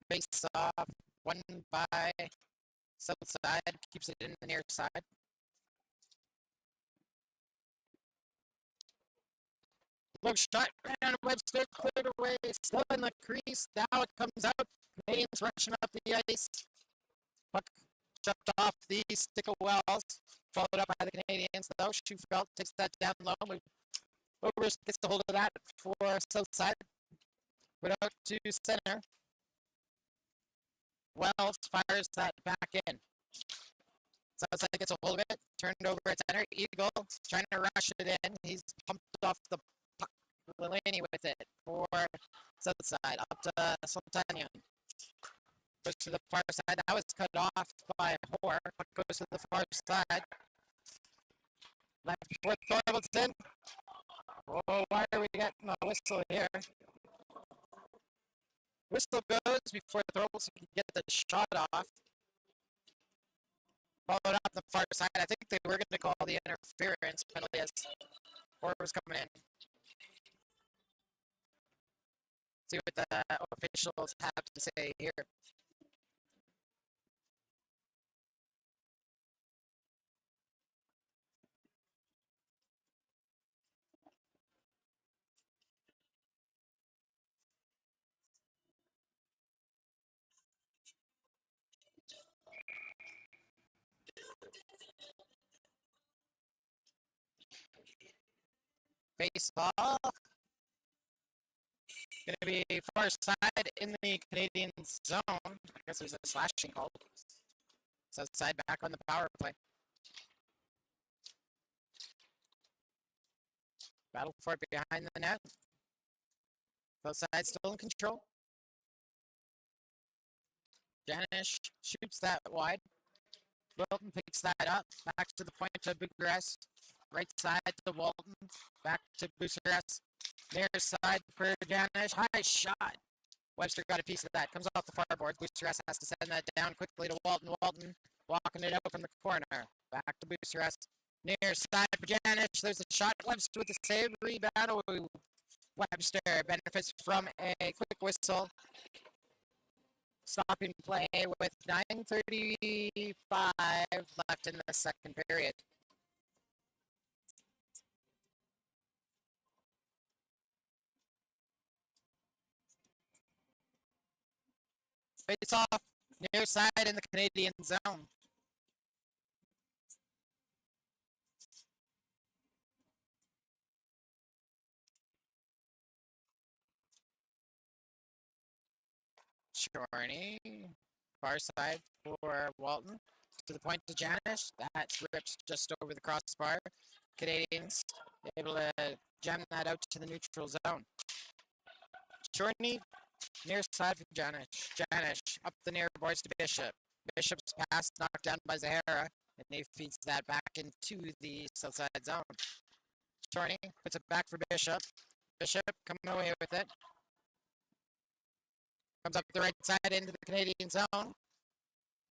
Face off, won by south side, keeps it in the near side. Look shot, and Webster cleared away, still in the crease. Now it comes out. Canadians rushing up the ice. Puck jumped off the stick of Wells, followed up by the Canadians. Though Schufelt takes that down low. Oberst gets a hold of that for south side. Put out to center. Wells fires that back in. Southside gets a hold of it, turned over at center. Eagle trying to rush it in. He's pumped off the puck. Laney with it for Southside up to Sultanian. Goes to the far side. That was cut off by Hoare. Puck goes to the far side. Left for Thorvaldson. Oh, why are we getting a whistle here? Whistle goes before Thorvaldson can get the shot off. Followed up the far side. I think they were going to call the interference penalty as Hoare was coming in. See what the officials have to say here. Face off. Going to be far side in the Canadian zone. I guess there's a slashing call. South side back on the power play. Battle for it behind the net. Both sides still in control. Janish shoots that wide. Wilton picks that up. Back to the point to Bucharest. Right side to Walton. Back to Bucharest. Near side for Janish. High shot. Webster got a piece of that. Comes off the far boards. Bucharest has to send that down quickly to Walton. Walton walking it out from the corner. Back to Bucharest. Near side for Janish. There's a shot. Webster with the save. Rebound. Oh, Webster benefits from a quick whistle. Stopping play with 9:35 left in the second period. Face off near side in the Canadian zone. Chorney, far side for Walton. To the point to Janish. That's ripped just over the crossbar. Canadians able to jam that out to the neutral zone. Chorney, near side for Janish. Janish up the near boards to Bishop. Bishop's pass knocked down by Zahara, and he feeds that back into the south side zone. Shorty puts it back for Bishop. Bishop coming away with it. Comes up the right side into the Canadian zone.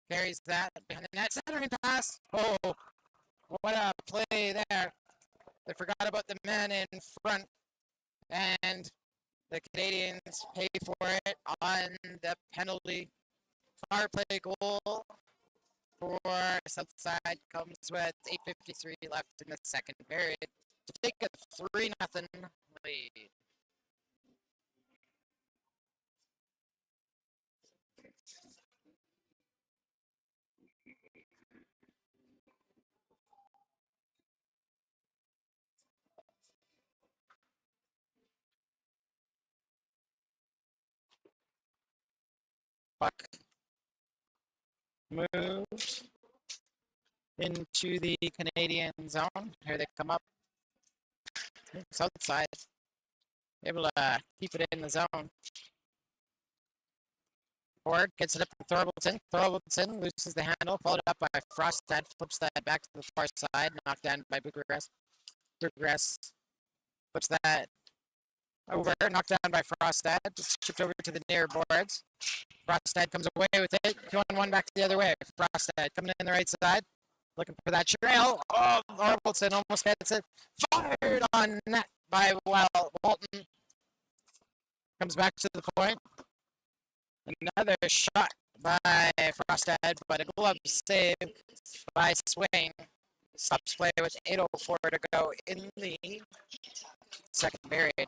Carries that behind the net. Centering pass. Oh, what a play there. They forgot about the men in front. And the Canadians pay for it on the penalty. Power play goal for Southside comes with 8:53 left in the second period to take a 3-0 lead. Puck moved into the Canadian zone. Here they come up. South side. Able to keep it in the zone. Ford gets it up to Thorvaldson. Thorvaldson loses the handle, followed up by Frostad, flips that back to the far side, knocked down by Bucharest. Bucharest flips that over, knocked down by Frostad, chipped over to the near boards. Frostad comes away with it, 2-on-1 back the other way. Frostad coming in the right side, looking for that trail. Oh, Thorvaldson almost gets it. Fired on net by Walton. Comes back to the point. Another shot by Frostad, but a glove save by Swain. Stops play with 8:04 to go in the second period.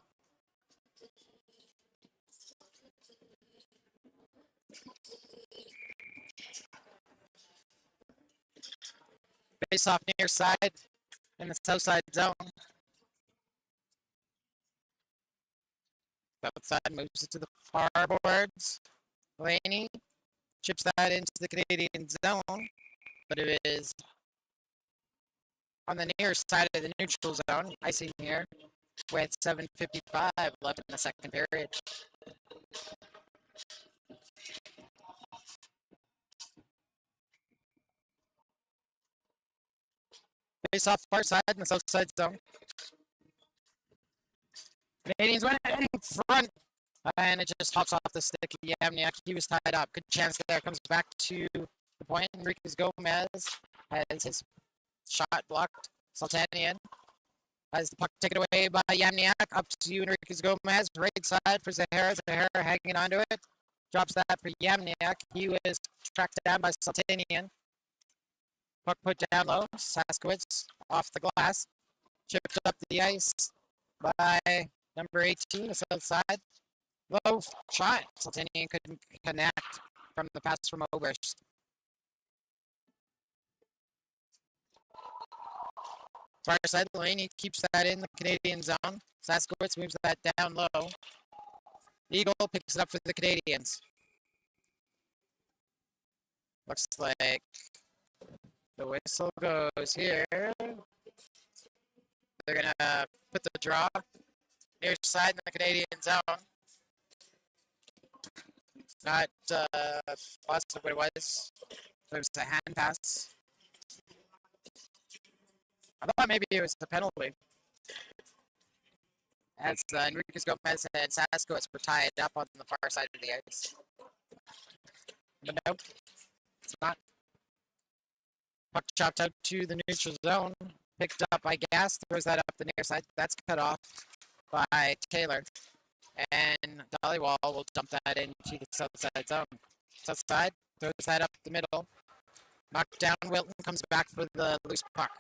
Face off near side in the south side zone. South side moves it to the far boards. Laney chips that into the Canadian zone, but it is on the near side of the neutral zone. Icing here with 7:55 left in the second period. Face off far side in the south side zone. Canadians went in front, and it just hops off the stick of Yamniak. He was tied up. Good chance there. Comes back to the point. Enriquez Gomez has his shot blocked. Sultanian has the puck taken away by Yamniak. Up to Enriquez Gomez. Right side for Zahara. Zahara hanging onto it. Drops that for Yamniak. He was tracked down by Sultanian. Puck put down low. Saskowitz off the glass. Chipped up the ice by number 18, the south side. Low shot. Sultanian couldn't connect from the pass from Oberst. Far side lane, he keeps that in the Canadian zone. Saskowitz moves that down low. Eagle picks it up for the Canadians. Looks like the whistle goes here. They're going to put the draw near side in the Canadian zone. Not positive what it was. It was a hand pass. I thought maybe it was a penalty. As Enriquez Gomez and Saskowitz were tied up on the far side of the ice. But nope, it's not. Puck chopped out to the neutral zone. Picked up by Gas, throws that up the near side. That's cut off by Taylor. And Dollywall will dump that into the south side zone. South side, throws that up the middle. Knocked down, Wilton comes back for the loose puck.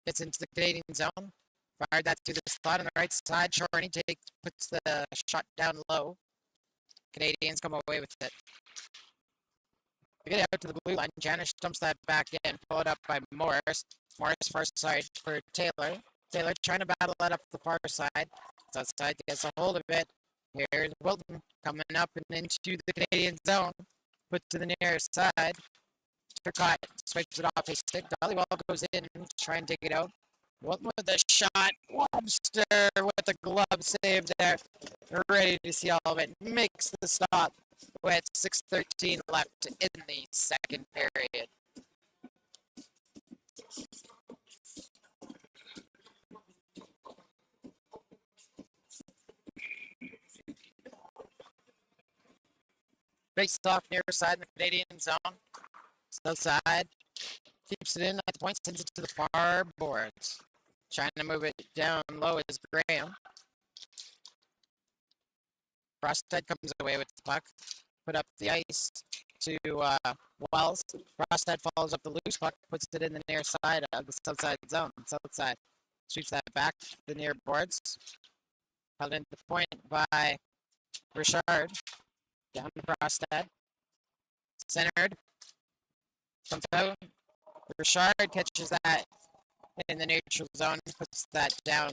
Gets into the Canadian zone. Fired that to the slot on the right side. Shorty puts the shot down low. Canadians come away with it. They get out to the blue line. Janish dumps that back in, followed up by Morris. Morris far side for Taylor. Taylor trying to battle that up the far side. South side gets a hold of it. Here's Wilton coming up and into the Canadian zone. Put to the near side. Turcotte switches it off his stick. Dollywall goes in, try and dig it out. Wilton with the shot. Webster with the glove save there. Ready to see all of it. Makes the stop. with 6:13 left in the second period. Face off near side in the Canadian zone. South side keeps it in at the point, sends it to the far boards. Trying to move it down low is Graham. Frostad comes away with the puck. Put up the ice to Wells. Frostad follows up the loose puck, puts it in the near side of the south side zone. South side sweeps that back to the near boards. Held into the point by Richard. Down to Frostad. Centered. Comes out. Richard catches that in the neutral zone, puts that down.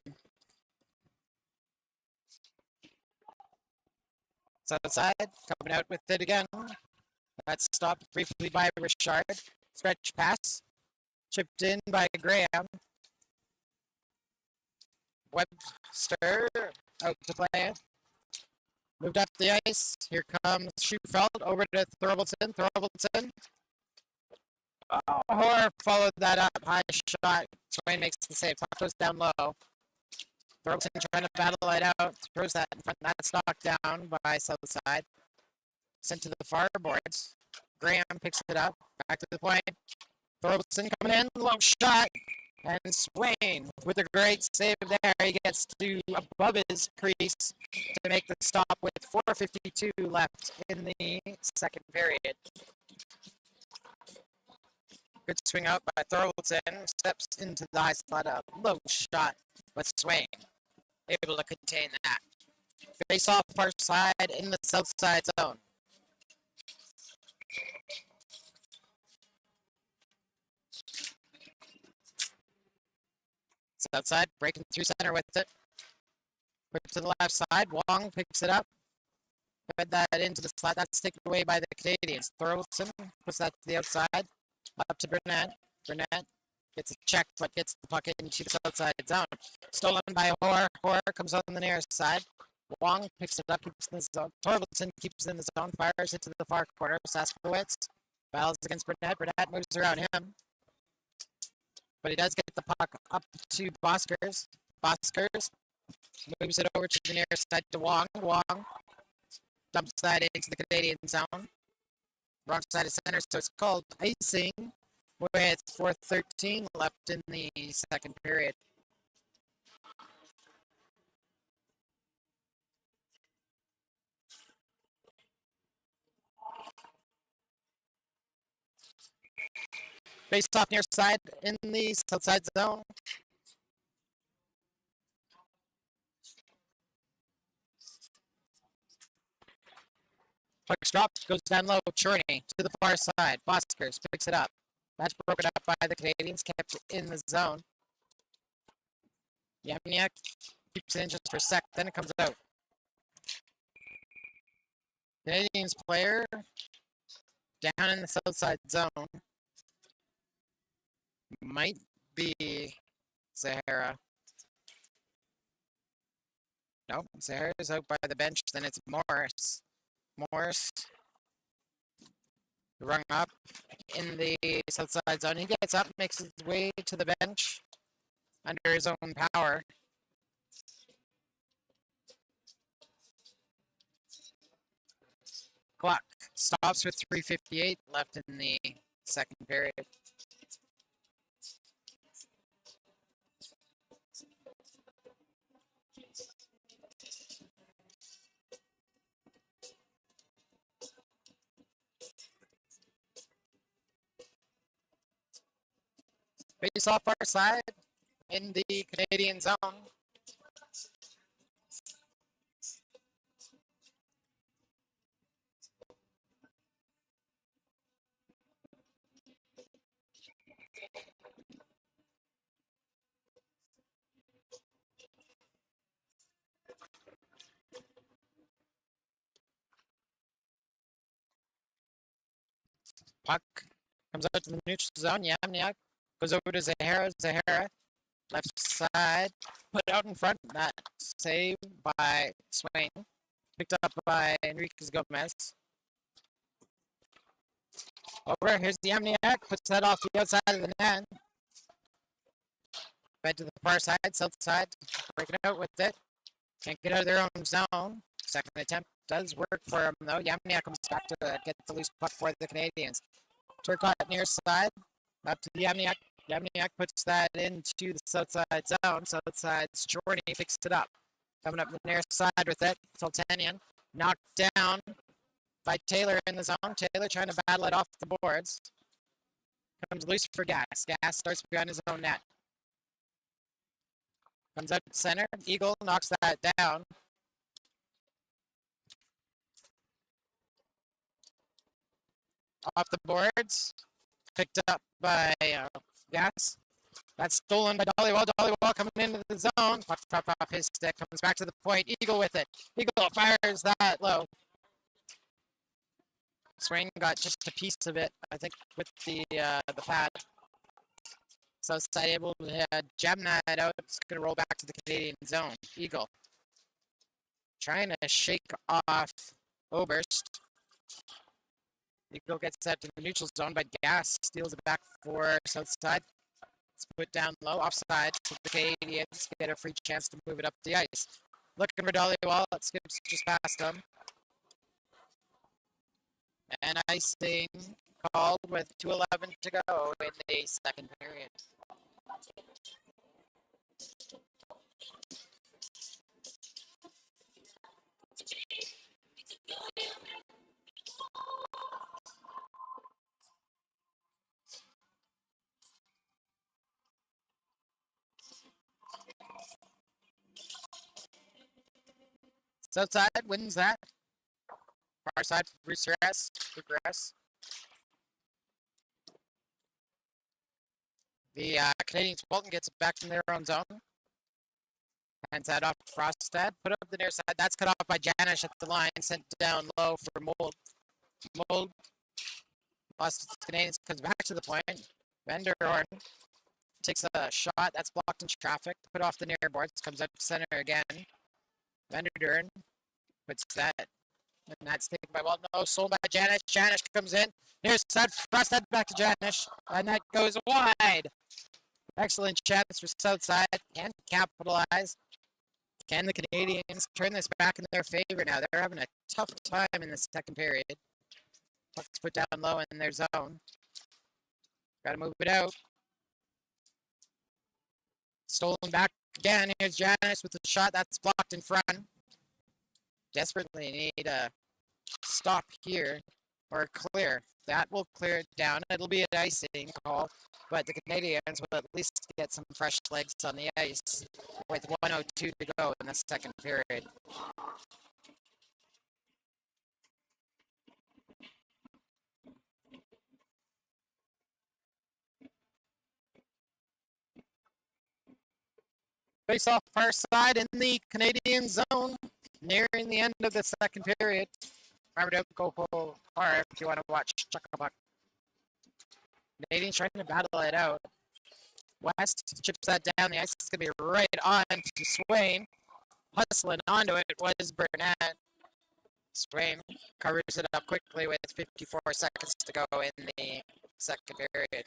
South side, coming out with it again. That's stopped briefly by Richard. Stretch pass. Chipped in by Graham. Webster out to play. Moved up the ice. Here comes Schufeld over to Thorvaldson. Thorvaldson. Oh, Hoare followed that up. High shot. Swain makes the save. Puck goes down low. Thorvaldson trying to battle it out. Throws that in front. That's knocked down by south side. Sent to the far boards. Graham picks it up. Back to the point. Thorvaldson coming in. Low shot. And Swain with a great save there. He gets to above his crease to make the stop with 4:52 left in the second period. Good swing out by Thorvaldson. Steps into the high slot up. Low shot, but Swain able to contain that. Face off far side in the south side zone. South side breaking through center with it. Put it to the left side. Wong picks it up. Fed that into the slot. That's taken away by the Canadians. Thorvaldson puts that to the outside. Up to Burnett. Burnett gets a check, but gets the puck into the south side zone. Stolen by Hoare. Hoare comes on the near side. Wong picks it up, keeps it in the zone. Thorvaldson keeps it in the zone, fires it to the far corner. Saskowitz battles against Burnett. Burnett moves around him. But he does get the puck up to Boskers. Boskers moves it over to the near side to Wong. Wong dumps that into the Canadian zone. Wrong side of center, so it's called icing with 4:13 left in the second period. Face off near side in the south side zone. Puck's dropped, goes down low. Chorney to the far side. Boskers picks it up. That's broken up by the Canadians, kept in the zone. Yamniak keeps it in just for a sec, then it comes out. Canadians player down in the south side zone might be Zahara. Nope, Zahara's out by the bench, then it's Morris. Morris rung up in the south side zone. He gets up, makes his way to the bench under his own power. Clock stops with 3:58 left in the second period. Face off our side in the Canadian zone. Puck comes out to the neutral zone. Yamniak goes over to Zahara. Zahara, left side, put out in front. That saved by Swain. Picked up by Enriquez Gomez. Over, here's the Amniac, puts that off the outside of the net. Back to the far side, south side, breaking out with it. Can't get out of their own zone. Second attempt does work for him, though. Yamniak comes back to get the loose puck for the Canadians. Turcotte near side, up to Yamniak. Yamniak puts that into the south side zone. South side's Jordan picks it up. Coming up the near side with it. Sultanian knocked down by Taylor in the zone. Taylor trying to battle it off the boards. Comes loose for Gas. Gas starts behind his own net. Comes out to center. Eagle knocks that down. Off the boards. Picked up by Gas. That's stolen by Dollywall. Dollywall coming into the zone. Pop off his stick. Comes back to the point. Eagle with it. Eagle fires that low. Swain got just a piece of it, I think, with the pad. So side able to jam that out. It's going to roll back to the Canadian zone. Eagle trying to shake off Oberst. Eagle gets that to the neutral zone, but Gas steals it back for south side. It's put down low, offside. So the Canadians get a free chance to move it up the ice. Looking for Dollywall. It skips just past him. And icing called with 2:11 to go in the second period. Southside wins that. Far side, regress. The Canadians, Bolton gets it back in their own zone. Hands that off to Frostad. Put up the near side. That's cut off by Janish at the line. Sent down low for Mold. Mold lost the Canadians. Comes back to the point. Vanderhorn takes a shot. That's blocked in traffic. Put off the near boards. Comes up to center again. Vanderhorn puts that. And that's taken by Walton. No, sold by Janish. Janish comes in. Here's side. Frostad back to Janish. And that goes wide. Excellent chance for Southside. Can't capitalize. Can the Canadians turn this back in their favor now? They're having a tough time in the second period. Puck's put down low in their zone. Got to move it out. Stolen back again. Here's Janice with the shot. That's blocked in front. Desperately need a stop here or clear. That will clear it down. It'll be an icing call, but the Canadians will at least get some fresh legs on the ice with 1:02 to go in the second period. Face off far side in the Canadian zone, nearing the end of the second period. Remember to go far if you want to watch Chuck-a-buck. Canadians trying to battle it out. West chips that down. The ice is going to be right on to Swain. Hustling onto it was Burnett. Swain covers it up quickly with 54 seconds to go in the second period.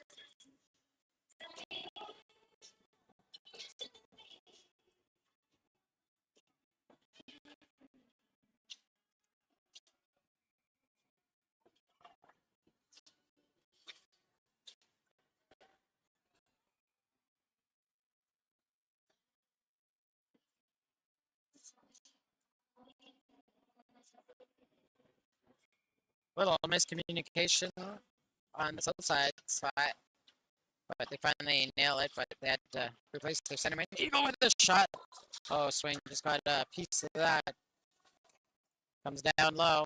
Little miscommunication on the south side, but they finally nail it. But they had to replace their centerman. Eagle with the shot. Oh, Swain just got a piece of that. Comes down low.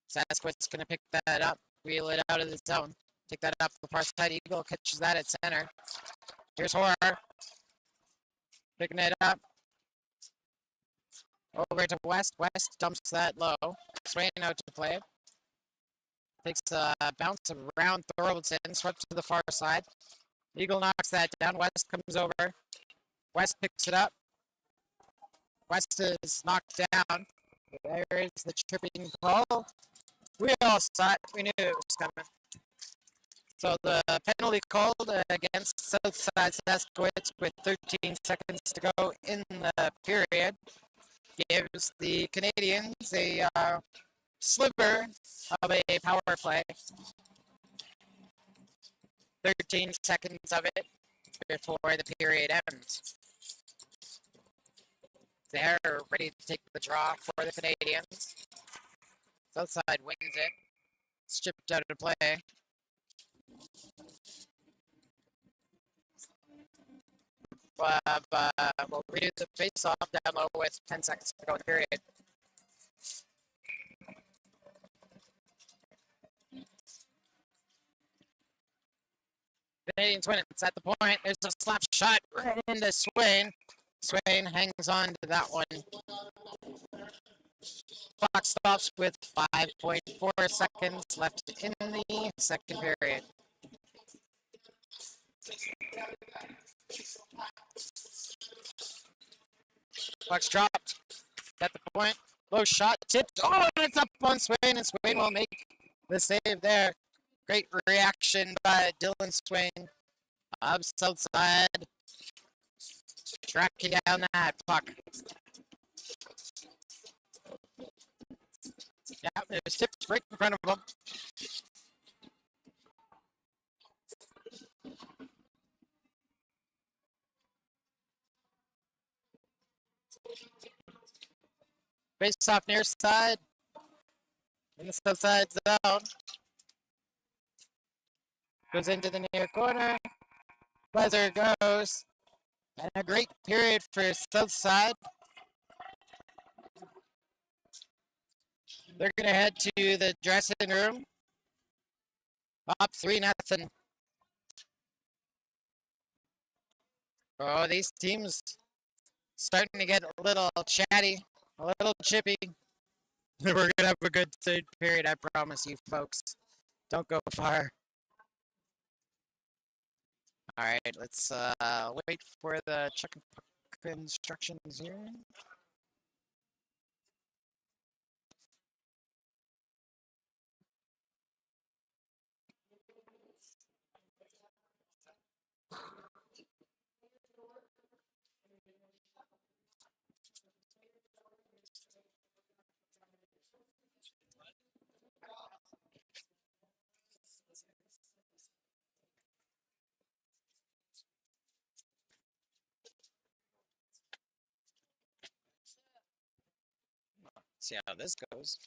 Sasquatch's gonna pick that up, wheel it out of the zone. Take that up the far side. Eagle catches that at center. Here's Horror. Picking it up. Over to West. West dumps that low. Swain out to play. Takes a bounce around Thorvaldson. Swept to the far side. Eagle knocks that down. West comes over. West picks it up. West is knocked down. There is the tripping call. We all saw it. We knew it was coming. So the penalty called against Southside Saskowitz with 13 seconds to go in the period gives the Canadians a sliver of a power play. 13 seconds of it before the period ends. They're ready to take the draw for the Canadians. Southside wins it. Stripped out of play. We'll redo the face-off down low with 10 seconds to go in the period. Canadians win it. It's at the point. There's a slap shot right into Swain. Swain hangs on to that one. Clock stops with 5.4 seconds left in the second period. Clock's dropped. At the point. Low shot. Tipped. Oh, and it's up on Swain, and Swain will make the save there. Great reaction by Dylan Swain of Southside. Tracking down that puck. Yeah, it was tipped right in front of him. Face off near side. In the Southside zone. Goes into the near corner. Buzzer goes. And a great period for Southside. They're going to head to the dressing room. Up 3-0. Oh, these teams starting to get a little chatty, a little chippy. We're going to have a good third period, I promise you folks. Don't go far. All right, let's wait for the check instructions here. See how this goes.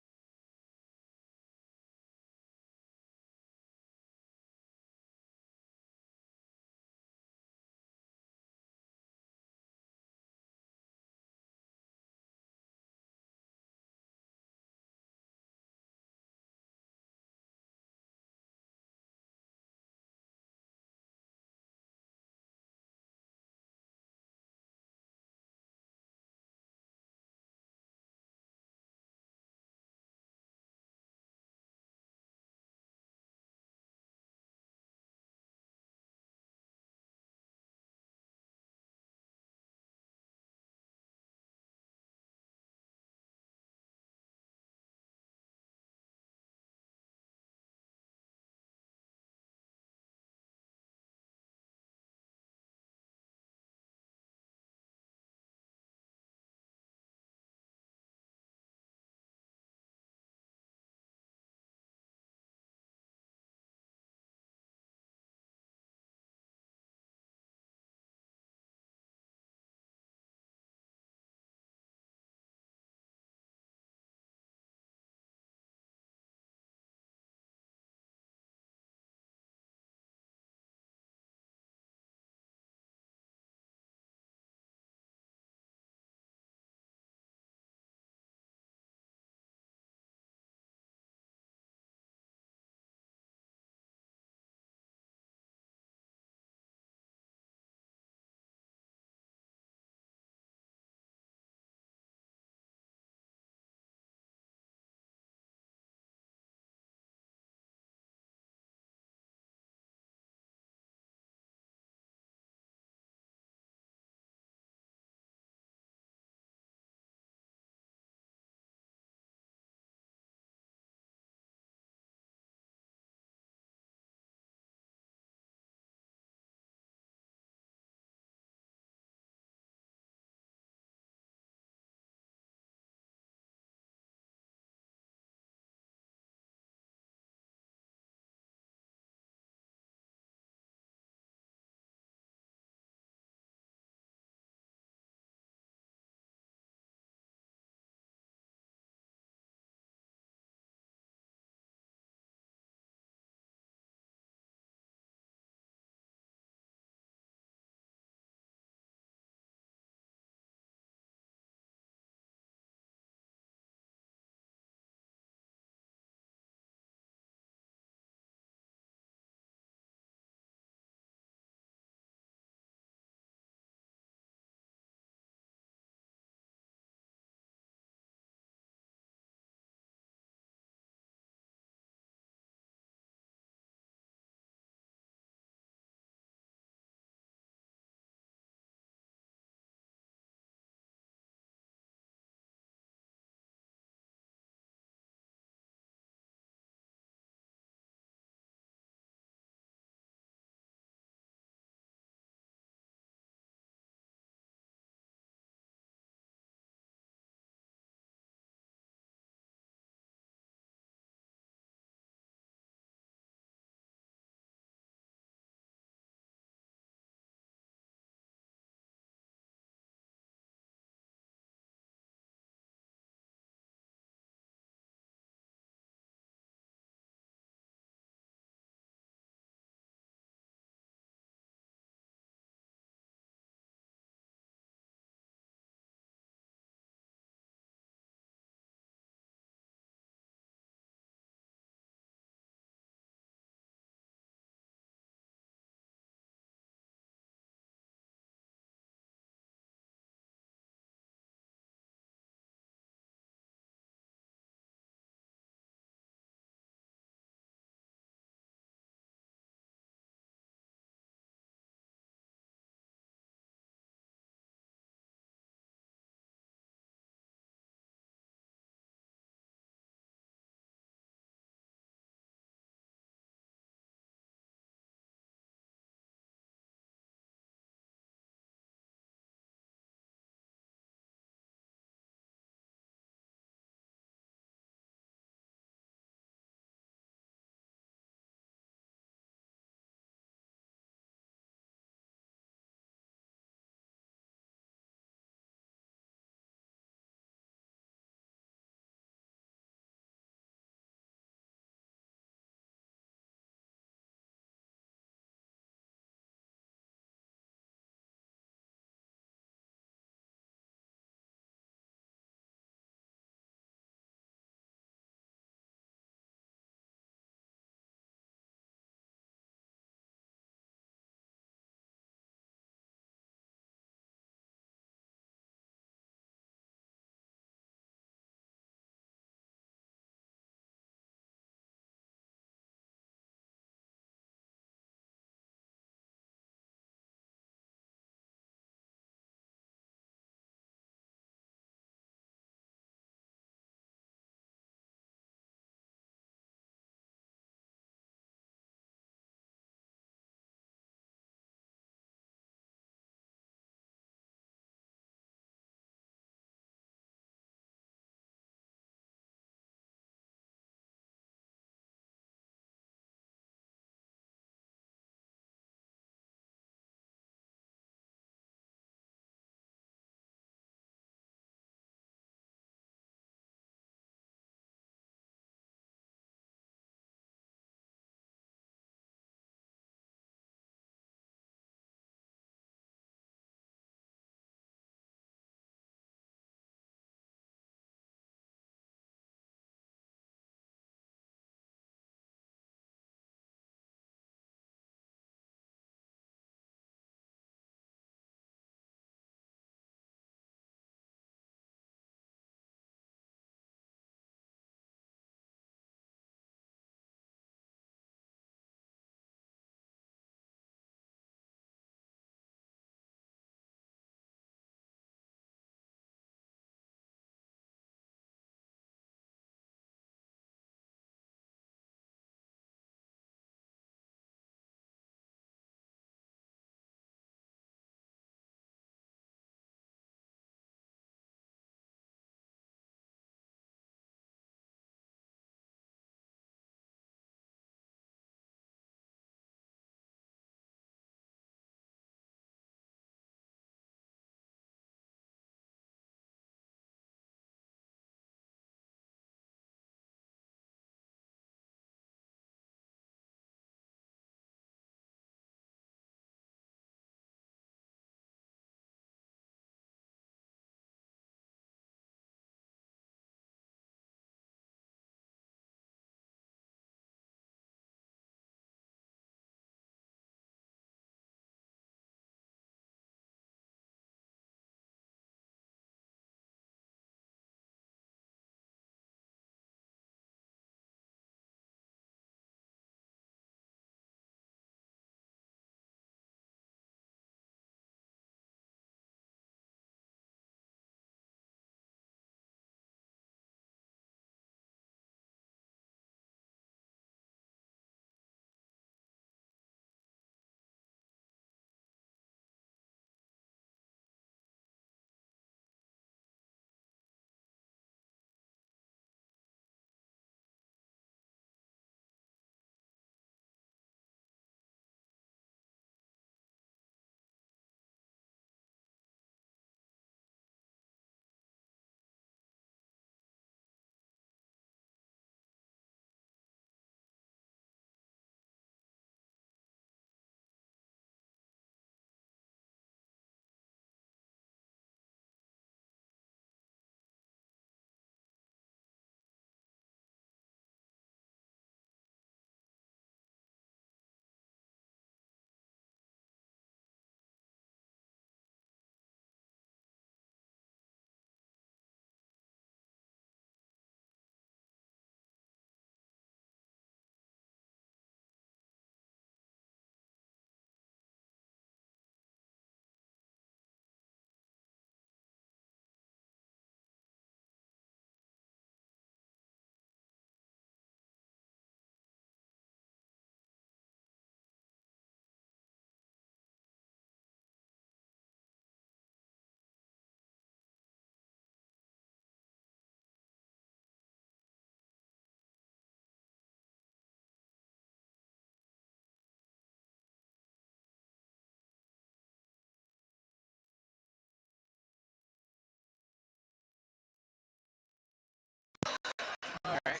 All right.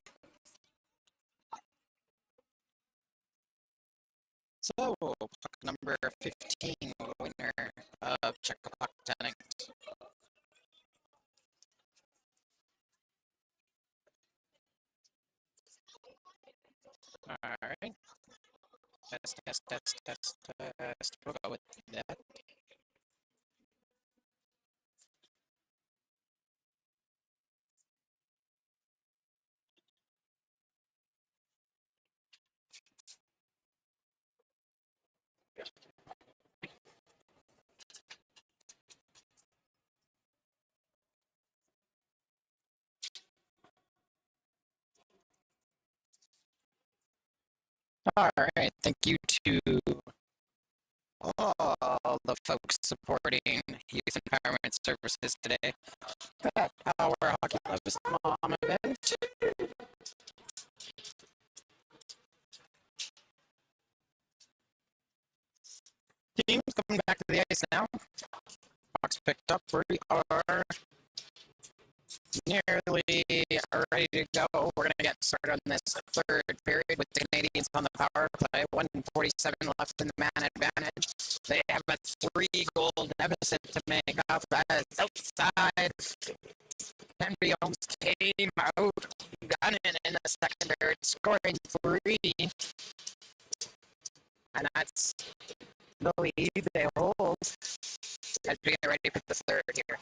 So, puck number 15, winner of Check the Puck tonight. All right. Test. We'll go with that. All right. Thank you to all the folks supporting Youth Empowerment Services today at our Hockey Loves Mom event. Teams coming back to the ice now. Box picked up. We are nearly ready to go. We're going to get started on this third period with the Canadians on the power play. 1:47 left in the man advantage. They have a 3-goal deficit to make up as outside. Kanvi almost came out, gunning in the second period, scoring 3. And that's the lead they hold as we get ready for the third here.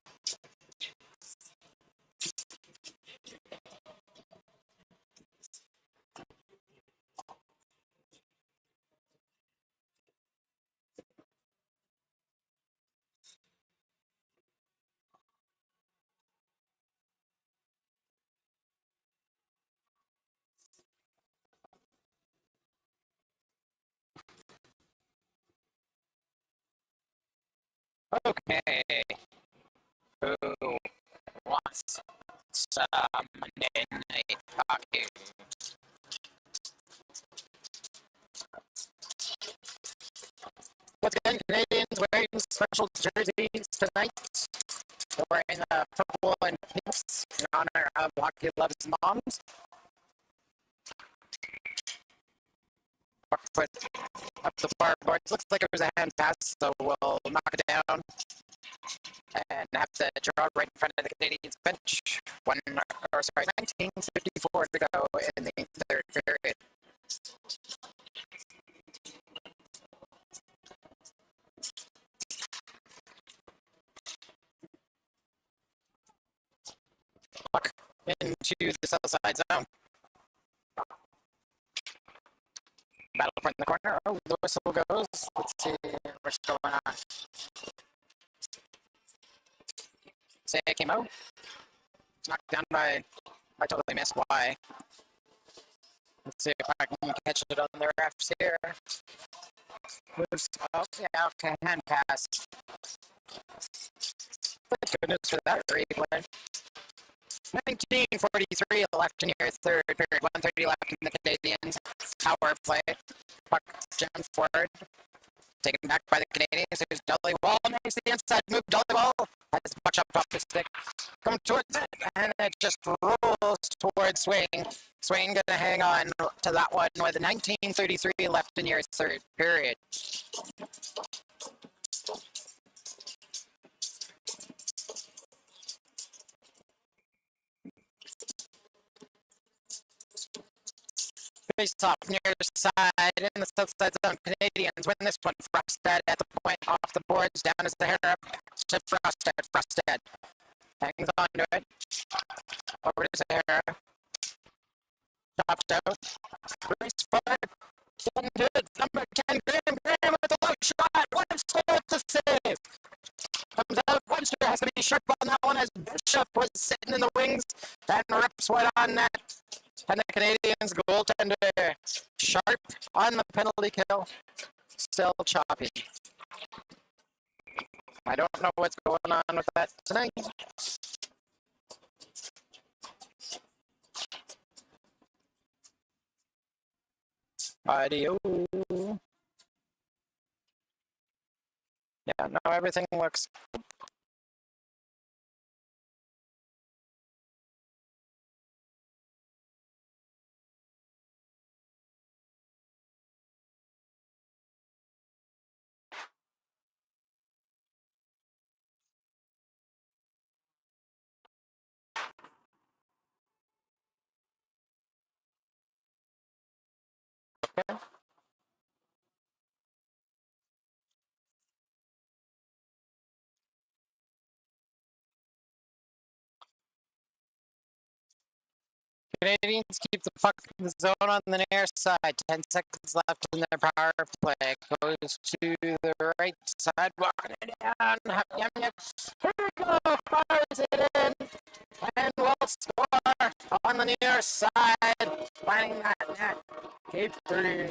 Okay. Who wants some Monday night hockey? Once again, Canadians wearing special jerseys tonight. Wearing the purple and pinks in honor of Hockey Loves Moms. Put up the far boards. Looks like it was a hand pass, so we'll knock it down and have to draw right in front of the Canadians bench. 19:54 to go in the third period. Puck into the south side zone. Battle from the corner. Oh, the whistle goes. Let's see what's going on. Say it came out. Knocked down by. I totally missed why. Let's see if I can catch it on the refs here. Moves. Oh, yeah, okay. Hand pass. Thank goodness for that replay. 19:43 left in your third period. 1:30 left in the Canadians. Power play. Puck jammed forward. Taken back by the Canadians. There's Dollywall. Makes the inside move. Dollywall has the puck up off the stick. Come towards it, and it just rolls towards Swain. Swain gonna hang on to that one with 19:33 left in your third period. Face off near side in the south side zone. Canadians win this one. Frostad at the point off the boards. Down is the hair up to Frostad. Frostad hangs on to it. Over to Sahara. Chops out. Bruce Ford. Done good. Number 10. Graham with a low shot. Webster to save. Comes out. Webster has to be sharp on that one as Bishop was sitting in the wings and rips one on net. And the Canadians goaltender sharp on the penalty kill. Still choppy. I don't know what's going on with that tonight. Audio. Yeah, no, everything looks Okay. Canadians keep the puck in the zone on the near side. 10 seconds left in their power play. Goes to the right side. Walking it down. Yum, yum. Here we go. Fires it in. And will score on the near side. Finding that net. Keep 3.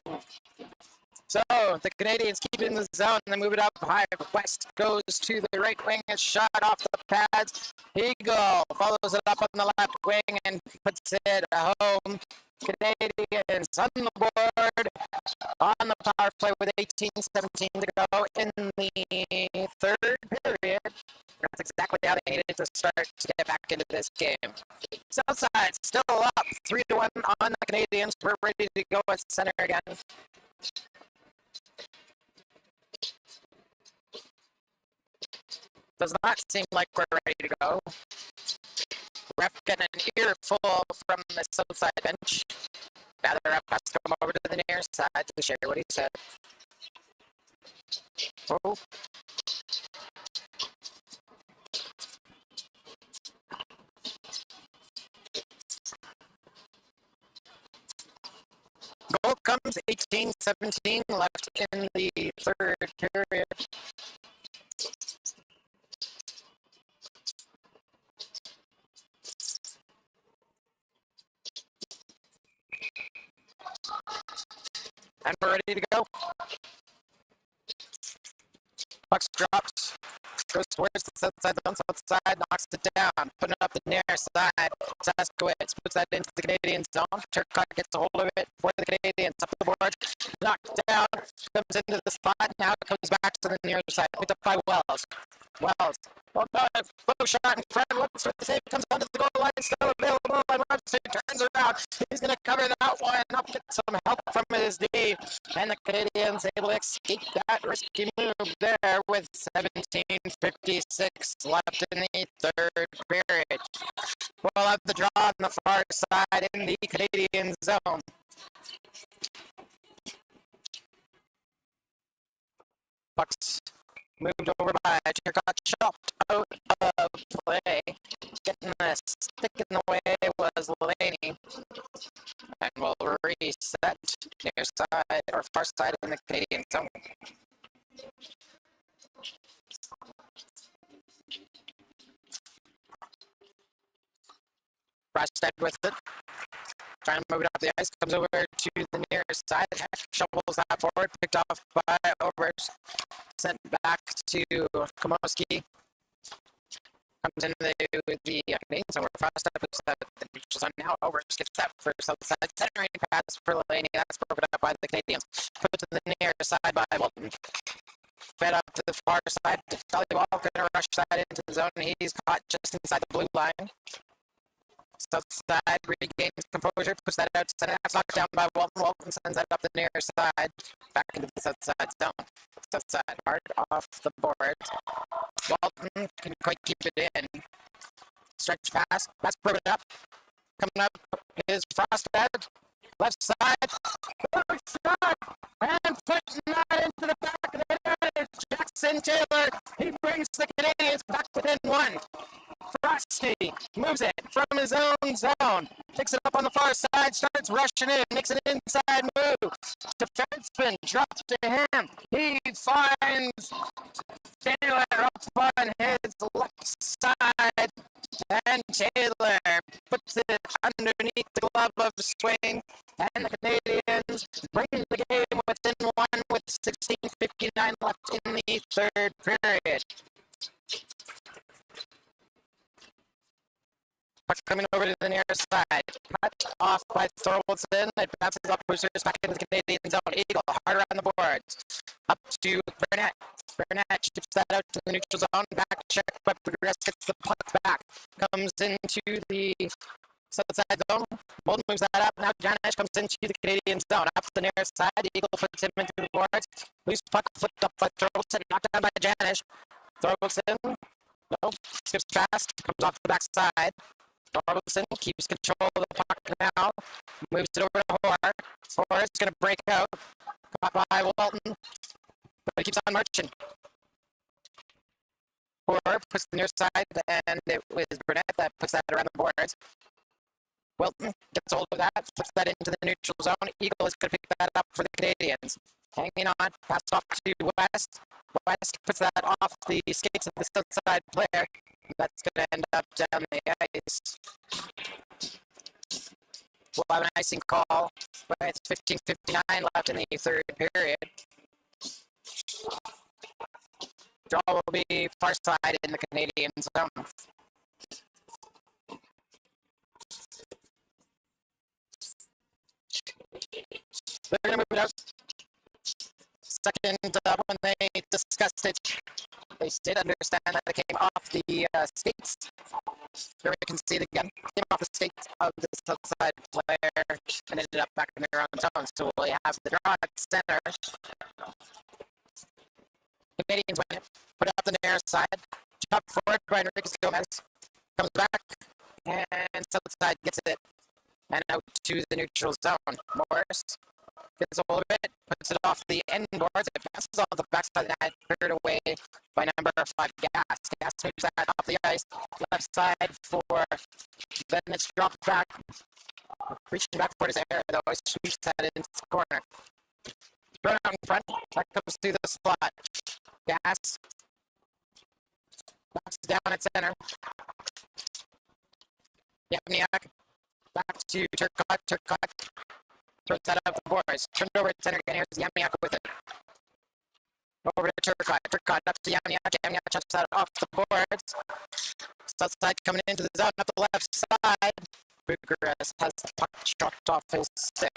So the Canadians keep it in the zone and they move it up high. West goes to the right wing and shot off the pads. Eagle follows it up on the left wing and puts it home. Canadians on the board on the power play with 18-17 to go in the third period. That's exactly how they needed to start to get back into this game. Southside still up 3-1 on the Canadians. We're ready to go at center again. Does not seem like we're ready to go. Ref getting an earful from the Southside bench. Now the ref has to come over to the near side to share what he said. Oh. Goal comes 18-17 left in the third period. And we're ready to go. Puck drops. Goes towards the south side, the south side, knocks it down, putting it up the near side. Saskowitz puts that into the Canadian zone. Turcotte gets a hold of it for the Canadians. Up the board, knocked down, comes into the spot. Now it comes back to the near side. Picked up by Wells. Wells. Well done. Bow shot in front. Looks for the save. Comes onto the goal line. Still available. And Webster turns around. He's going to cover that one up. Get some help from his D. And the Canadians able to escape that risky move there with 17:56 left in the third period. We'll have the draw on the far side in the Canadian zone. Pucks moved over by Turcotte, chopped out of play. Getting the stick in the way was Laney. And we'll reset near side or far side in the Canadian zone. Brasted with it. Trying to move it up the ice. Comes over to the near side. Shovels that forward. Picked off by Overs. Sent back to Komowski. Comes into the Canadians. So we're fast up. The neutral zone now. Overs gets that for south side. Centering pass for Laney. That's broken up by the Canadians. Put to the near side by Walton. Fed up to the far side. Volleyball gonna rush that into the zone. He's caught just inside the blue line. South side regains composure, puts that out to center. That's knocked down by Walton. Walton sends that up the near side, back into the south side zone. South side hard off the board. Walton can quite keep it in. Stretch pass, that's broken up. Coming up is Frostbed. Left side, shot, and putting that into the back of the net. Jackson Taylor, he brings the Canadians back within one. Frosty moves it from his own zone, picks it up on the far side, starts rushing in, makes an inside move. Defenseman drops to him. He finds Taylor up on his left side, and Taylor puts it underneath the glove of the swing, and the Canadians bring the game within one with 16:59 left in the third period. Puck coming over to the near side. Cut off by Thorwaldson. It bounces up boosters back into the Canadian zone. Eagle hard around the boards. Up to Burnett. Burnett chips that out to the neutral zone. Back check, but Progress gets the puck back. Comes into the south side zone. Bolton moves that up. Now Janish comes into the Canadian zone. Up the near side. Eagle puts him into the boards. Loose puck flipped up by Thorwaldson. Knocked down by Janish. Thorwaldson. No. Skips past. Comes off the back side. Torkelson keeps control of the puck now. Moves it over to Hoare. Hoare is going to break out. Caught by Walton. But he keeps on marching. Hoare puts the near side, and it was Burnett that puts that around the boards. Wilton gets hold of that, flips that into the neutral zone. Eagle is going to pick that up for the Canadians. Hanging on, passed off to West. West puts that off the skates of the south side player. That's going to end up down the ice. We'll have an icing call, but it's 15:59 left in the third period. Draw will be far side in the Canadian zone. They're going to move it out. Second, when they discussed it, they did understand that it came off the skates. Here we can see it again. Came off the skates of this outside player and ended up back in their own zone. So we have the draw at center. Canadians win it. Put it up the near side. Chop forward by Enriquez Gomez. Comes back and south side gets it. And out to the neutral zone. Morris gets a hold of it, puts it off the end boards. It passes off the backside of the net, cleared away by number 5, Gas. Gas moves that off the ice, left side for, then it's dropped back. Reaching back for his air, though, he sweeps that into the corner. Thrown out in front, that comes through the slot. Gas backs down at center. Yamniak back to Turcotte. Turcotte throws that up the boards. Turned over at center again. Here's Yamniak with it. Over to Turcotte. Turcotte up to Yamniak. Yamniak chops that off the boards. South side coming into the zone up the left side. Bucharest has the puck chopped off his stick.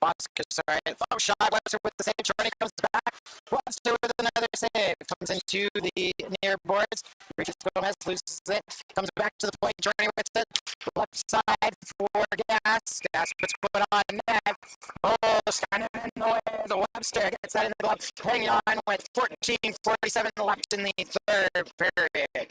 Bosker, sorry. Low shot. Webster with the save. Jordan comes back. Webster with another save. Comes into the near boards. Reaches Gomez, loses it. Comes back to the point. Jordan with it. Left side for Gas. Gas puts foot on net. Oh, kind of in the way. The Webster gets that in the glove. Hanging on with 14:47 left in the third period.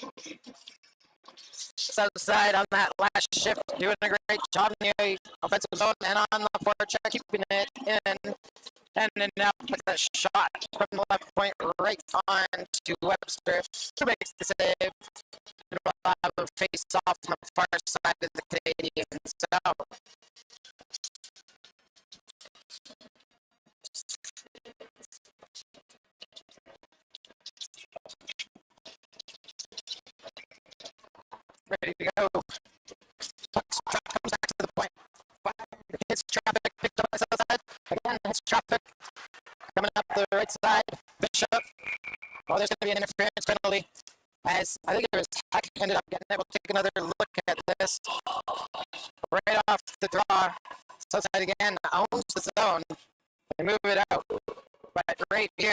South side on that last shift, doing a great job in the offensive zone and on the forecheck, keeping it in. And then now with a shot from the left point right on to Webster, who makes the save. And we'll have a face off on the far side of the Canadian zone. Ready to go. Comes back to the point. Hits traffic, picked up on the south side. Again, hits traffic. Coming up the right side. Bishop. Oh, there's going to be an interference penalty. As I think it was Hack ended up getting it. We'll take another look at this. Right off the draw. South side again owns the zone. They move it out. But right here,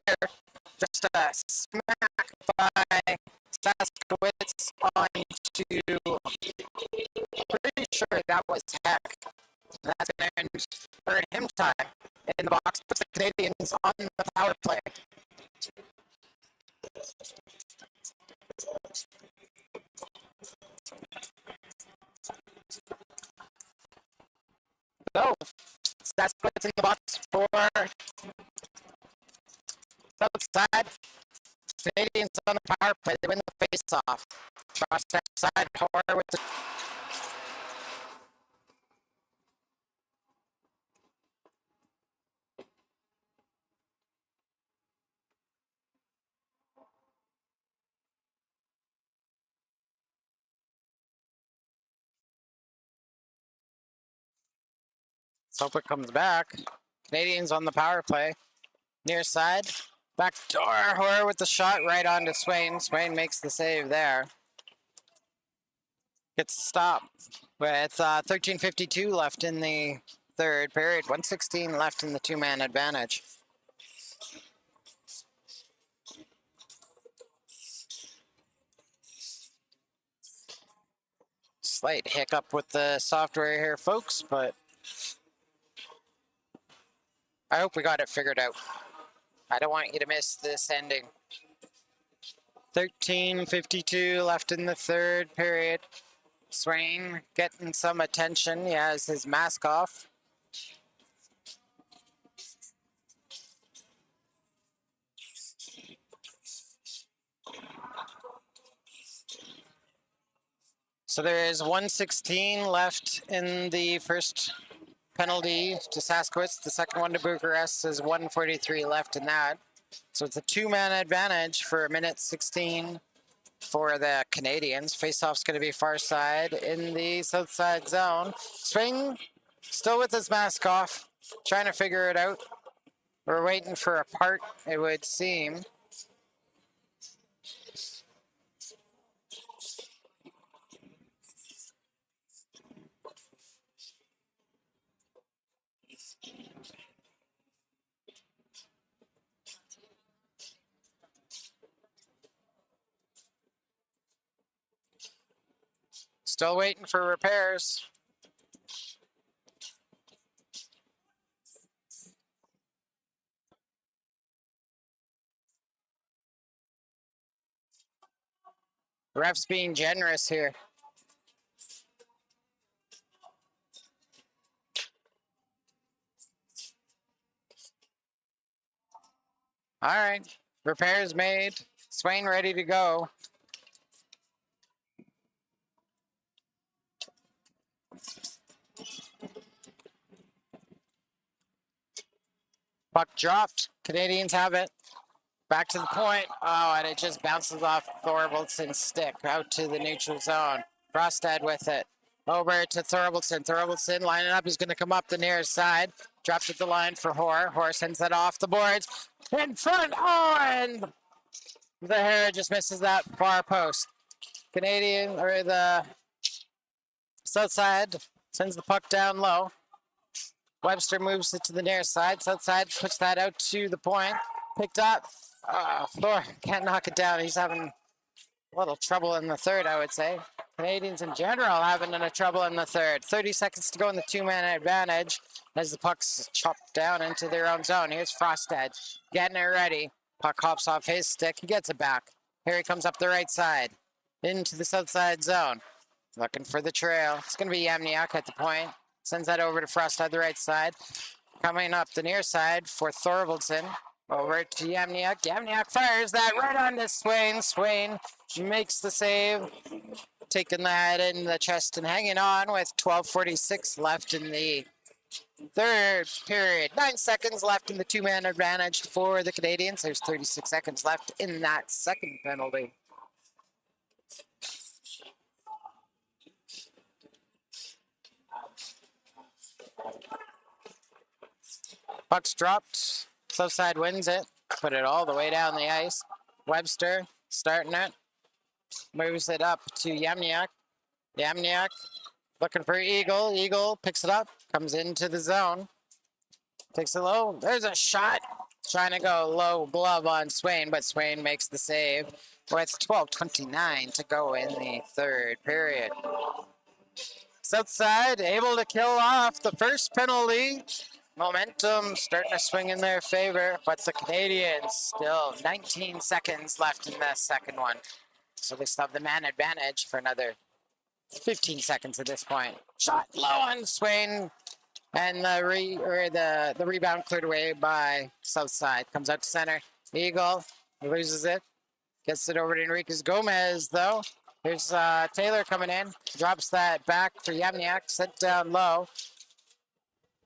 just a smack by Saskowitz onto, pretty sure that was Heck. That's going to earn him time in the box, puts the Canadians on the power play. So, Saskowitz in the box for south side. Canadians on the power play. They win the face-off. Cross that side. Hoare with the... Let's hope it comes back. Canadians on the power play. Near side. Back door. Hoare with the shot right onto Swain. Swain makes the save there. Gets stopped with 13:52 left in the third period. 1:16 left in the two-man advantage. Slight hiccup with the software here, folks, but I hope we got it figured out. I don't want you to miss this ending. 13:52 left in the third period. Swain getting some attention. He has his mask off. So there is 1:16 left in the first penalty to Saskowitz. The second one to Bucharest is 1:43 left in that. So it's a two-man advantage for 1:16 for the Canadians. Faceoff's going to be far side in the south side zone. Swing still with his mask off, trying to figure it out. We're waiting for a part, it would seem. Still waiting for repairs. Refs being generous here. All right, repairs made. Swain ready to go. Puck dropped. Canadians have it. Back to the point. Oh, and it just bounces off Thorvaldsen's stick out to the neutral zone. Frostad with it. Over to Thorvaldsen. Thorvaldsen lining up. He's going to come up the nearest side. Drops at the line for Hoare. Hoare sends that off the boards. In front. Oh, and the hair just misses that far post. Canadian, or the south side, sends the puck down low. Webster moves it to the near side. South side puts that out to the point. Picked up. Thor can't knock it down. He's having a little trouble in the third, I would say. Canadians in general having a trouble in the third. 30 seconds to go in the two-man advantage as the puck's chopped down into their own zone. Here's Frostad getting it ready. Puck hops off his stick. He gets it back. Here he comes up the right side into the south side zone. Looking for the trail. It's going to be Yamniak at the point. Sends that over to Frostad, the right side. Coming up the near side for Thorvaldsen. Over to Yamniak. Yamniak fires that right onto Swain. Swain makes the save. Taking that in the chest and hanging on with 12:46 left in the third period. 9 seconds left in the two-man advantage for the Canadians. There's 36 seconds left in that second penalty. Puck's dropped. South side wins it. Put it all the way down the ice. Webster starting it. Moves it up to Yamniak. Yamniak looking for Eagle. Eagle picks it up. Comes into the zone. Takes it low. There's a shot. Trying to go low glove on Swain, but Swain makes the save with 12:29 to go in the third period. Southside able to kill off the first penalty. Momentum starting to swing in their favor, but the Canadians still 19 seconds left in the second one. So they still have the man advantage for another 15 seconds at this point. Shot low on Swain, and the rebound cleared away by Southside. Comes out to center. Eagle loses it. Gets it over to Enriquez Gomez, though. Here's Taylor coming in. Drops that back for Yamniak. Sent down low.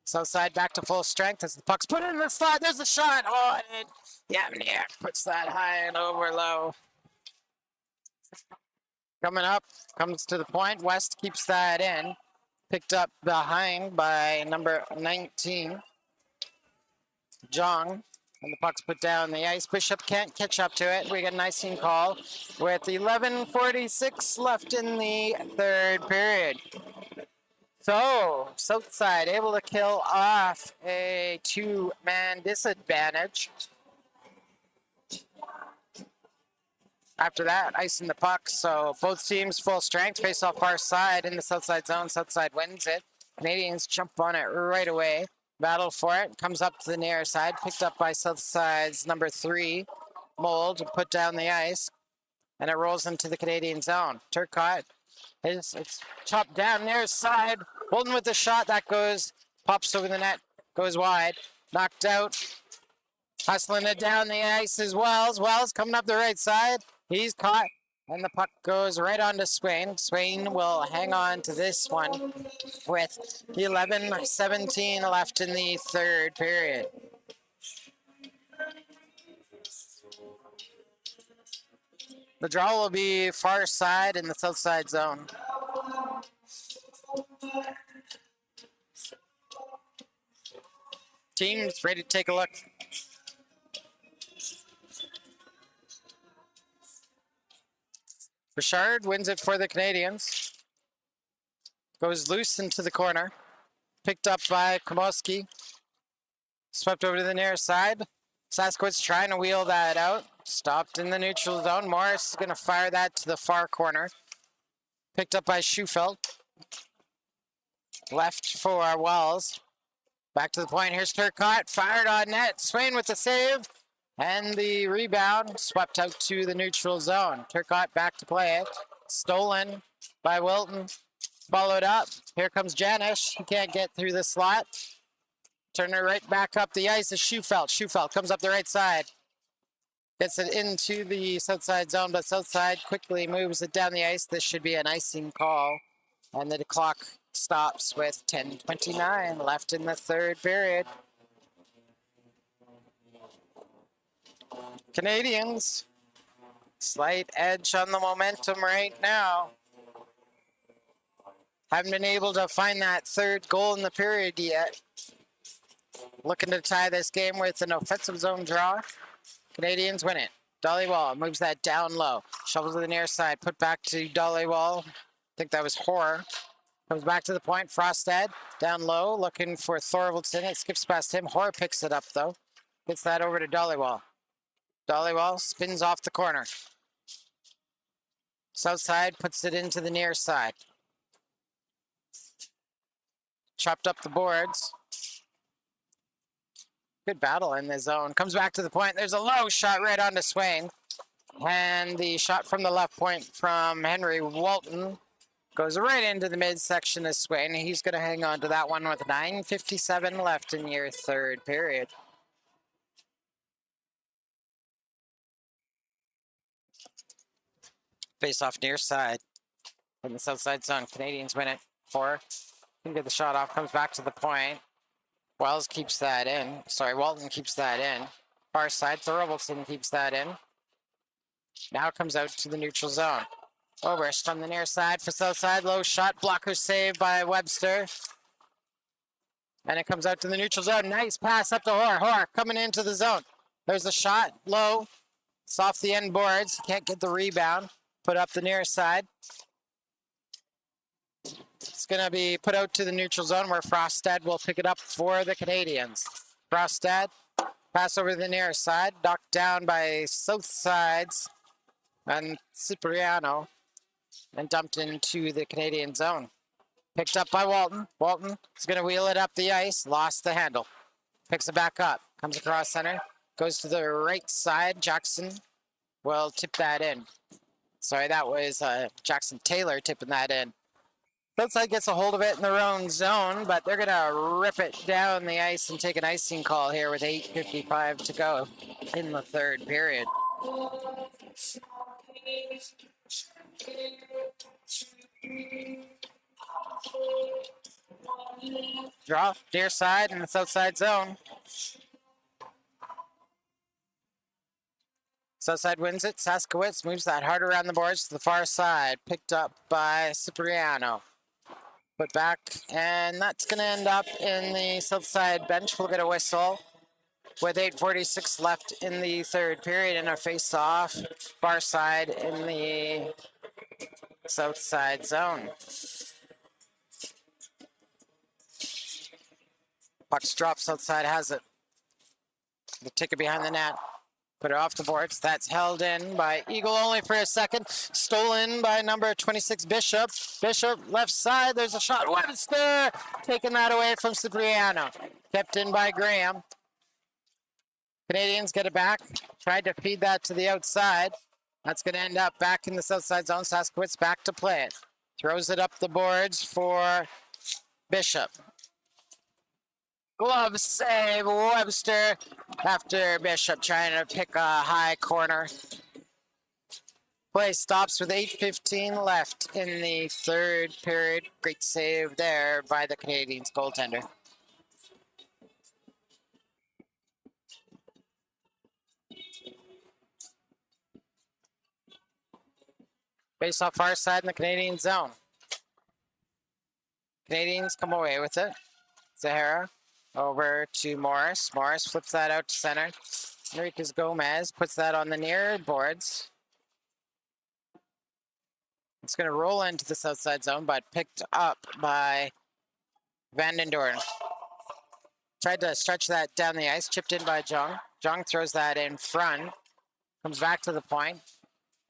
Southside back to full strength as the puck's put in the slot. There's a shot. Oh, and Yamniak puts that high and over low. Coming up, comes to the point. West keeps that in. Picked up behind by number 19, Jong. And the puck's put down the ice. Bishop can't catch up to it. We get an icing call with 11:46 left in the third period. So, Southside able to kill off a two-man disadvantage. After that, icing the puck. So both teams full strength, face off far side in the Southside zone. Southside wins it. Canadians jump on it right away. Battle for it. Comes up to the near side. Picked up by Southside's number 3, Mold, and put down the ice. And it rolls into the Canadian zone. Turcotte It's chopped down near side. Holden with the shot that goes, pops over the net, goes wide, knocked out. Hustling it down the ice is Wells. Wells coming up the right side. He's caught, and the puck goes right on to Swain. Swain will hang on to this one with 11:17 left in the third period. The draw will be far side in the south side zone. Teams ready to take a look. Richard wins it for the Canadians. Goes loose into the corner. Picked up by Komoski. Swept over to the near side. Saskowitz trying to wheel that out. Stopped in the neutral zone. Morris is going to fire that to the far corner. Picked up by Schufelt. Left for Wells. Back to the point. Here's Turcotte. Fired on net. Swain with the save. And the rebound swept out to the neutral zone. Turcotte back to play it. Stolen by Wilton. Followed up. Here comes Janish. He can't get through the slot. Turn it right back up the ice is Schufelt. Schufelt comes up the right side. Gets it into the south side zone, but south side quickly moves it down the ice. This should be an icing call. And the clock stops with 10:29 left in the third period. Canadians, slight edge on the momentum right now. Haven't been able to find that third goal in the period yet. Looking to tie this game with an offensive zone draw. Canadians win it. Dollywall moves that down low. Shovels to the near side. Put back to Dollywall. I think that was Hoare. Comes back to the point. Frostad down low. Looking for Thorvaldson. It skips past him. Hoare picks it up though. Gets that over to Dollywall. Dollywall spins off the corner. South side puts it into the near side. Chopped up the boards. Good battle in the zone. Comes back to the point. There's a low shot right onto Swain. And the shot from the left point from Henry Walton goes right into the midsection of Swain. He's going to hang on to that one with 9:57 left in your third period. Face off near side in the south side zone. Canadians win it. Hoare can get the shot off. Comes back to the point. Wells keeps that in. Sorry, Walton keeps that in. Far side, Thorvaldson keeps that in. Now comes out to the neutral zone. Oberst on the near side for south side. Low shot. Blocker save by Webster. And it comes out to the neutral zone. Nice pass up to Hoare. Hoare coming into the zone. There's a shot. Low. It's off the end boards. Can't get the rebound. Put up the near side. It's going to be put out to the neutral zone where Frostad will pick it up for the Canadians. Frostad, pass over to the near side, knocked down by south sides and Cipriano, and dumped into the Canadian zone. Picked up by Walton. Walton is going to wheel it up the ice, lost the handle. Picks it back up, comes across center, goes to the right side. Jackson will tip that in. Sorry, that was Jackson Taylor tipping that in. South side gets a hold of it in their own zone, but they're going to rip it down the ice and take an icing call here with 8:55 to go in the third period. Draw, near side in the south side zone. Southside wins it. Saskowitz moves that hard around the boards to the far side. Picked up by Cipriano. Put back, and that's going to end up in the south side bench. We'll get a whistle with 8:46 left in the third period and a face-off far side in the south side zone. Puck's dropped, south side has it. The ticket behind the net. Put it off the boards. That's held in by Eagle only for a second. Stolen by number 26, Bishop. Bishop, left side. There's a shot. Webster taking that away from Cipriano. Kept in by Graham. Canadians get it back. Tried to feed that to the outside. That's going to end up back in the south side zone. Saskowitz back to play it. Throws it up the boards for Bishop. Glove save, Webster, after Bishop trying to pick a high corner. Play stops with 8:15 left in the third period. Great save there by the Canadiens goaltender. Face off far side in the Canadian zone. Canadians come away with it. Zahara over to Morris. Morris flips that out to center. Enriquez Gomez puts that on the near boards. It's going to roll into the south side zone, but picked up by Van Doorn. Tried to stretch that down the ice, chipped in by Jung. Jung throws that in front. Comes back to the point.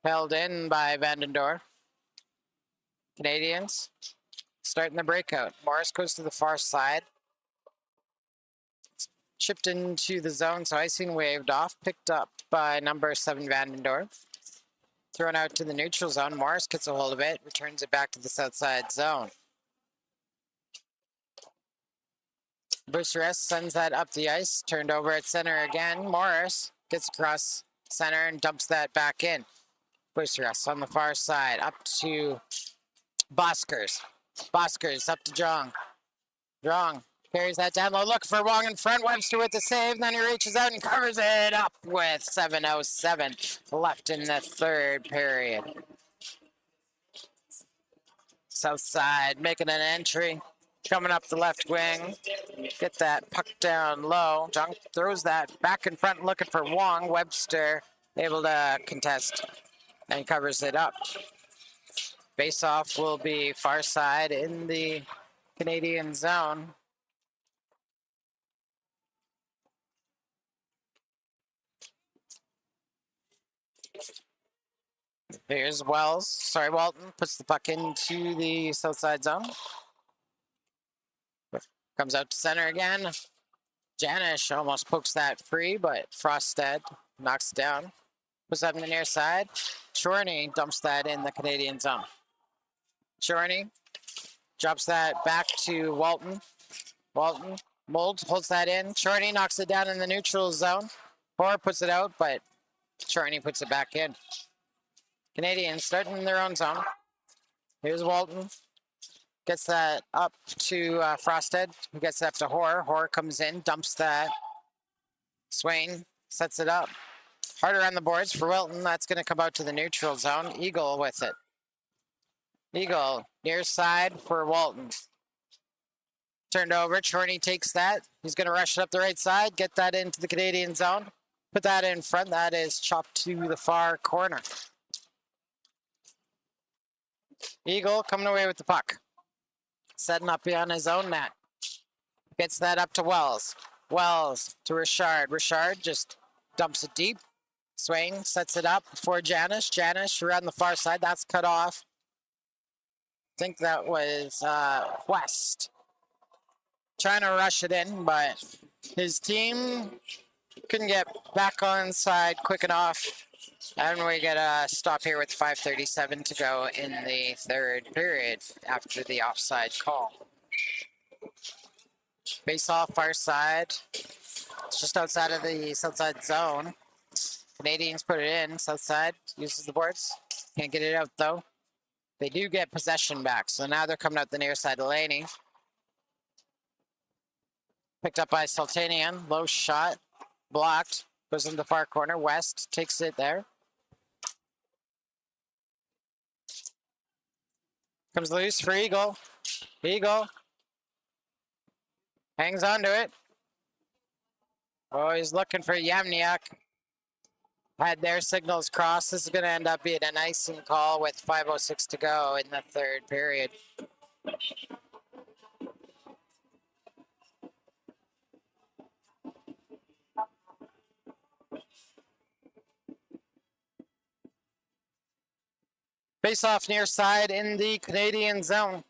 Held in by Van Doorn. Canadians starting the breakout. Morris goes to the far side. Chipped into the zone, so icing waved off. Picked up by number 7 Van Doorn. Thrown out to the neutral zone. Morris gets a hold of it, returns it back to the south side zone. Bucharest sends that up the ice, turned over at center again. Morris gets across center and dumps that back in. Bucharest on the far side, up to Boskers. Boskers up to Jong. Jong carries that down low, looking for Wong in front. Webster with the save, then he reaches out and covers it up with 7:07 left in the third period. South side making an entry, coming up the left wing. Get that puck down low. Jung throws that back in front, looking for Wong. Webster able to contest and covers it up. Face-off will be far side in the Canadian zone. Here's Walton puts the puck into the south side zone. Comes out to center again. Janish almost pokes that free, but Frostad knocks it down. Puts that in the near side. Chorney dumps that in the Canadian zone. Chorney drops that back to Walton. Walton, Mold holds that in. Chorney knocks it down in the neutral zone. Hoare puts it out, but Chorney puts it back in. Canadians starting in their own zone. Here's Walton. Gets that up to Frosted, who gets that up to Hoare. Hoare comes in, dumps that. Swain sets it up. Harder on the boards for Wilton. That's going to come out to the neutral zone. Eagle with it. Eagle near side for Walton. Turned over. Chorney takes that. He's going to rush it up the right side. Get that into the Canadian zone. Put that in front. That is chopped to the far corner. Eagle coming away with the puck. Setting up beyond his own net. Gets that up to Wells. Wells to Richard. Richard just dumps it deep. Swain sets it up for Janish. Janish around the far side. That's cut off. I think that was West. Trying to rush it in, but his team couldn't get back on side quick enough. And we get a stop here with 5:37 to go in the third period after the offside call. Face off far side. It's just outside of the south side zone. Canadians put it in. South side uses the boards. Can't get it out though. They do get possession back. So now they're coming out the near side of Laney. Picked up by Sultanian. Low shot. Blocked. Goes in the far corner. West takes it there. Comes loose for Eagle. Eagle. Hangs on to it. Oh, he's looking for Yamniak. Had their signals crossed. This is going to end up being an icing call with 5:06 to go in the third period. Face off near side in the Canadian zone.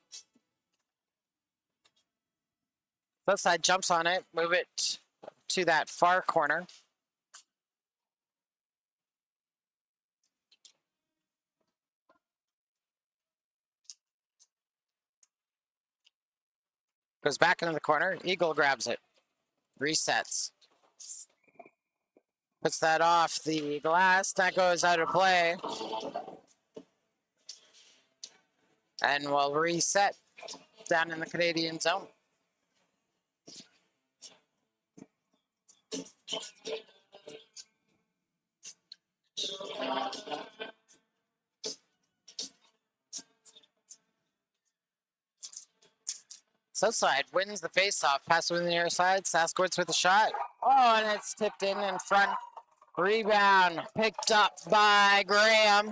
Left side jumps on it, move it to that far corner. Goes back into the corner. Eagle grabs it. Resets. Puts that off the glass. That goes out of play. And we'll reset down in the Canadian zone. Southside wins the faceoff. Pass with the near side. Saskowitz with a shot. Oh, and it's tipped in front. Rebound picked up by Graham.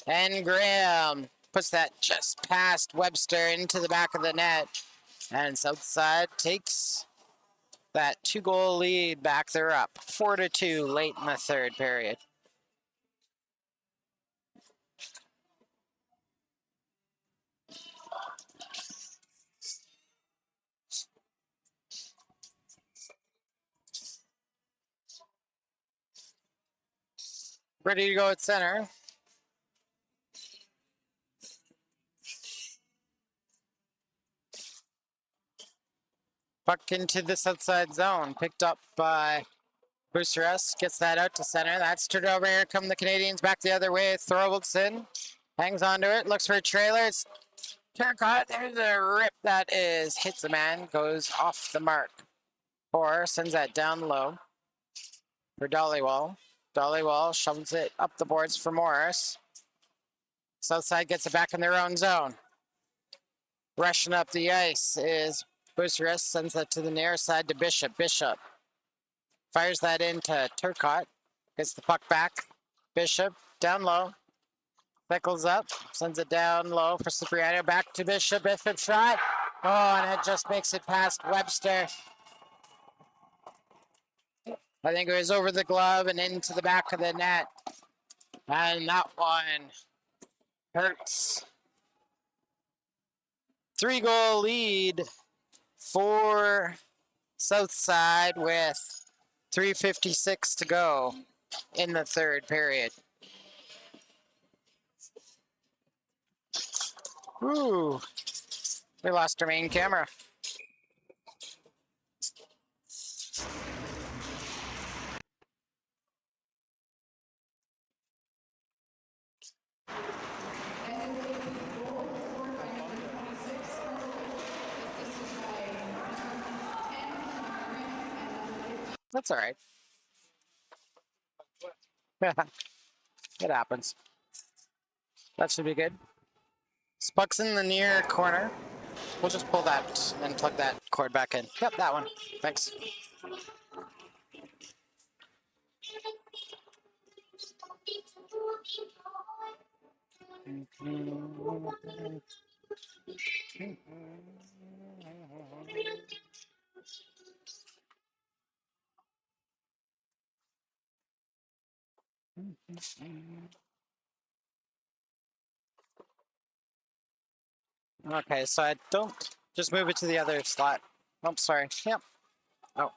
And Graham puts that just past Webster into the back of the net. And Southside takes that 2-goal lead back. They're up 4-2 late in the third period. Ready to go at center. Puck into this outside zone. Picked up by Boosterus. Gets that out to center. That's turned over. Here come the Canadians back the other way. Thorwaldson hangs onto it. Looks for a trailer. It's Turcotte. There's a rip that is hits a man. Goes off the mark. Or sends that down low for Dollywall. Dollywall shovels it up the boards for Morris. Southside gets it back in their own zone. Rushing up the ice is Boosterus. Sends that to the near side to Bishop. Bishop fires that into Turcotte. Gets the puck back. Bishop down low. Pickles up. Sends it down low for Cipriano. Back to Bishop. Bishop shot. Oh, and it just makes it past Webster. I think it was over the glove and into the back of the net. And that one hurts. 3-goal lead for Southside with 3:56 to go in the third period. Ooh, we lost our main camera. That's all right. It happens. That should be good. Puck's in the near corner. We'll just pull that and plug that cord back in. Yep, that one. Thanks. Okay, so I don't just move it to the other slot. Oh, sorry. Yep. Oh.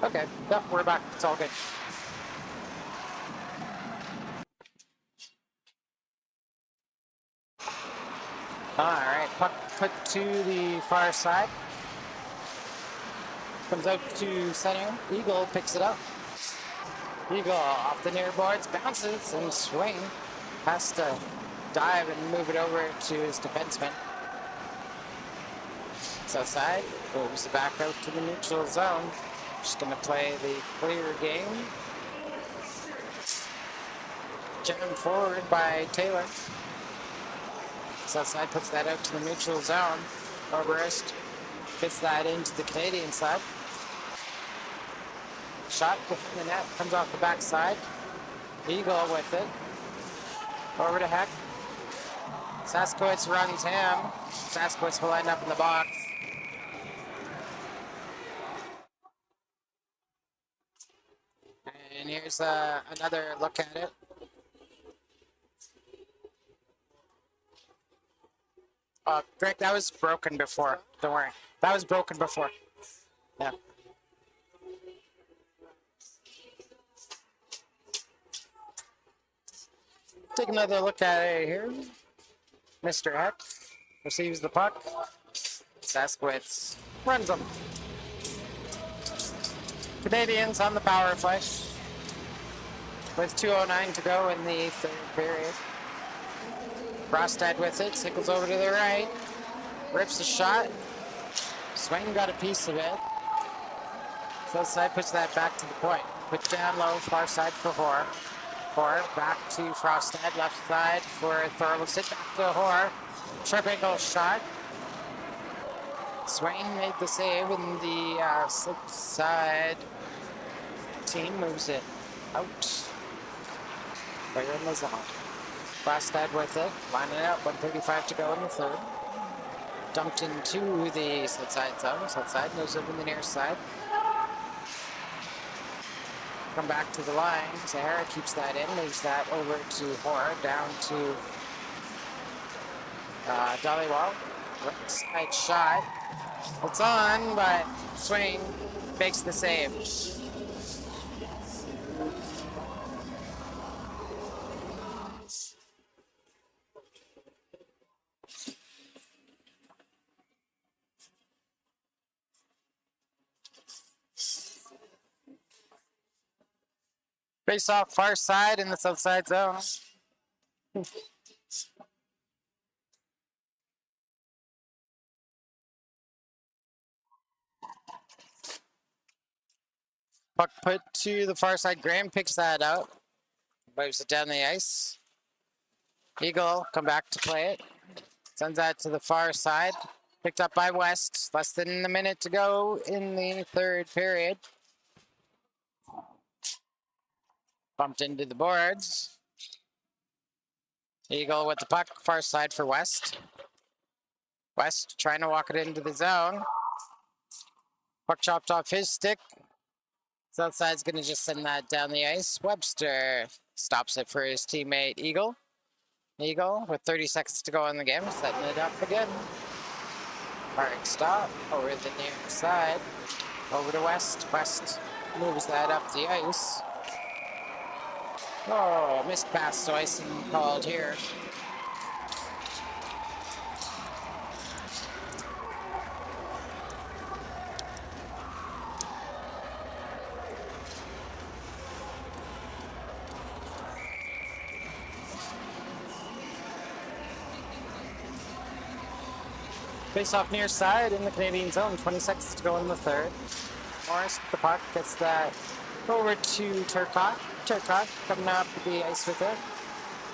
Okay, yep, we're back. It's all good. All right, puck put to the far side. Comes out to center. Eagle picks it up. Eagle off the near boards, bounces and swing. Has to dive and move it over to his defenseman. Southside moves it back out to the neutral zone. Just going to play the clear game. Jammed forward by Taylor. Southside puts that out to the neutral zone. Oberst gets that into the Canadian side. Shot within the net, comes off the backside. Eagle with it. Over to Heck. Saskowitz runs him. Saskowitz will end up in the box. And here's another look at it. Greg, that was broken before. Don't worry. That was broken before. Yeah. Take another look at it here. Mr. Heck receives the puck. Saskowitz runs them. Canadians on the power play with 2:09 to go in the third period. Frostad with it, sickles over to the right, rips a shot. Swain got a piece of it. South side puts that back to the point. Put down low, far side for Hoare. Hoare back to Frostad, left side for Thorlison, back to Hoare. Sharp angle shot. Swain made the save, and the slip side team moves it out. Right in the zone. Frostad with it, lining it up, 1:35 to go in the third. Dumped into the slip side zone. Slip side moves up in the near side. Come back to the line. Sahara keeps that in, moves that over to Hoare, down to Dollywall. Right side shot. It's on, but Swain makes the save. Face off far side in the south side zone. Puck put to the far side. Graham picks that up. Waves it down the ice. Eagle come back to play it. Sends that to the far side. Picked up by West. Less than a minute to go in the third period. Bumped into the boards. Eagle with the puck, far side for West. West trying to walk it into the zone. Puck chopped off his stick. South side's going to just send that down the ice. Webster stops it for his teammate Eagle. Eagle with 30 seconds to go in the game, setting it up again. Hard stop over the near side. Over to West. West moves that up the ice. Oh, missed pass, so icing called here. Face off near side in the Canadian zone, 20 seconds to go in the third. Morris with the puck gets that over to Turcotte. Turcotte coming up the ice with it.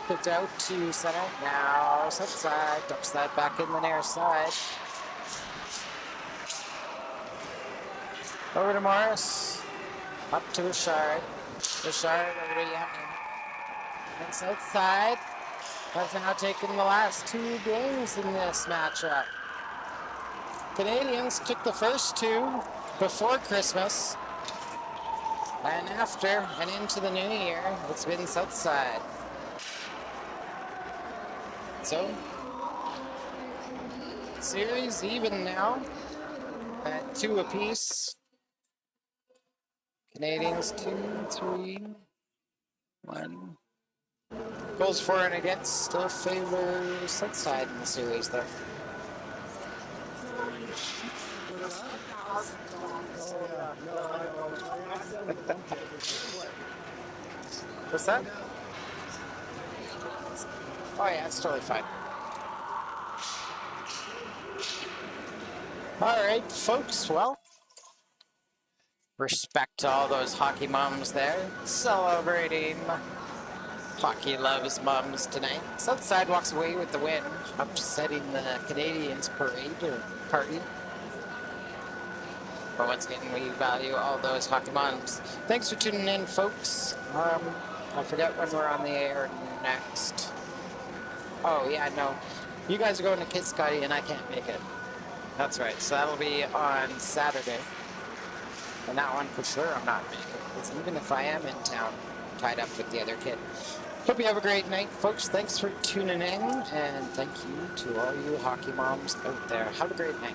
Picked out to center. Now south side. Dumps that back in the near side. Over to Morris. Up to Richard. Richard over to Yamin. And south side has now taken the last two games in this matchup. Canadians took the first two before Christmas. And after and into the new year, it's been south side. So, series even now at 2 apiece. Canadians 2, 3, 1. Goals for and against still favor south side in the series though. What's that? Oh yeah, it's totally fine. Alright, folks, well, respect to all those hockey moms there celebrating Hockey Loves Moms tonight. Southside walks away with the win, upsetting the Canadians parade or party. But once again, we value all those hockey moms. Thanks for tuning in, folks. I forget when we're on the air next. Oh, yeah, no. You guys are going to Kid Scotty, and I can't make it. That's right. So that'll be on Saturday. And that one, for sure, I'm not making. Because even if I am in town, tied up with the other kid. Hope you have a great night, folks. Thanks for tuning in. And thank you to all you hockey moms out there. Have a great night.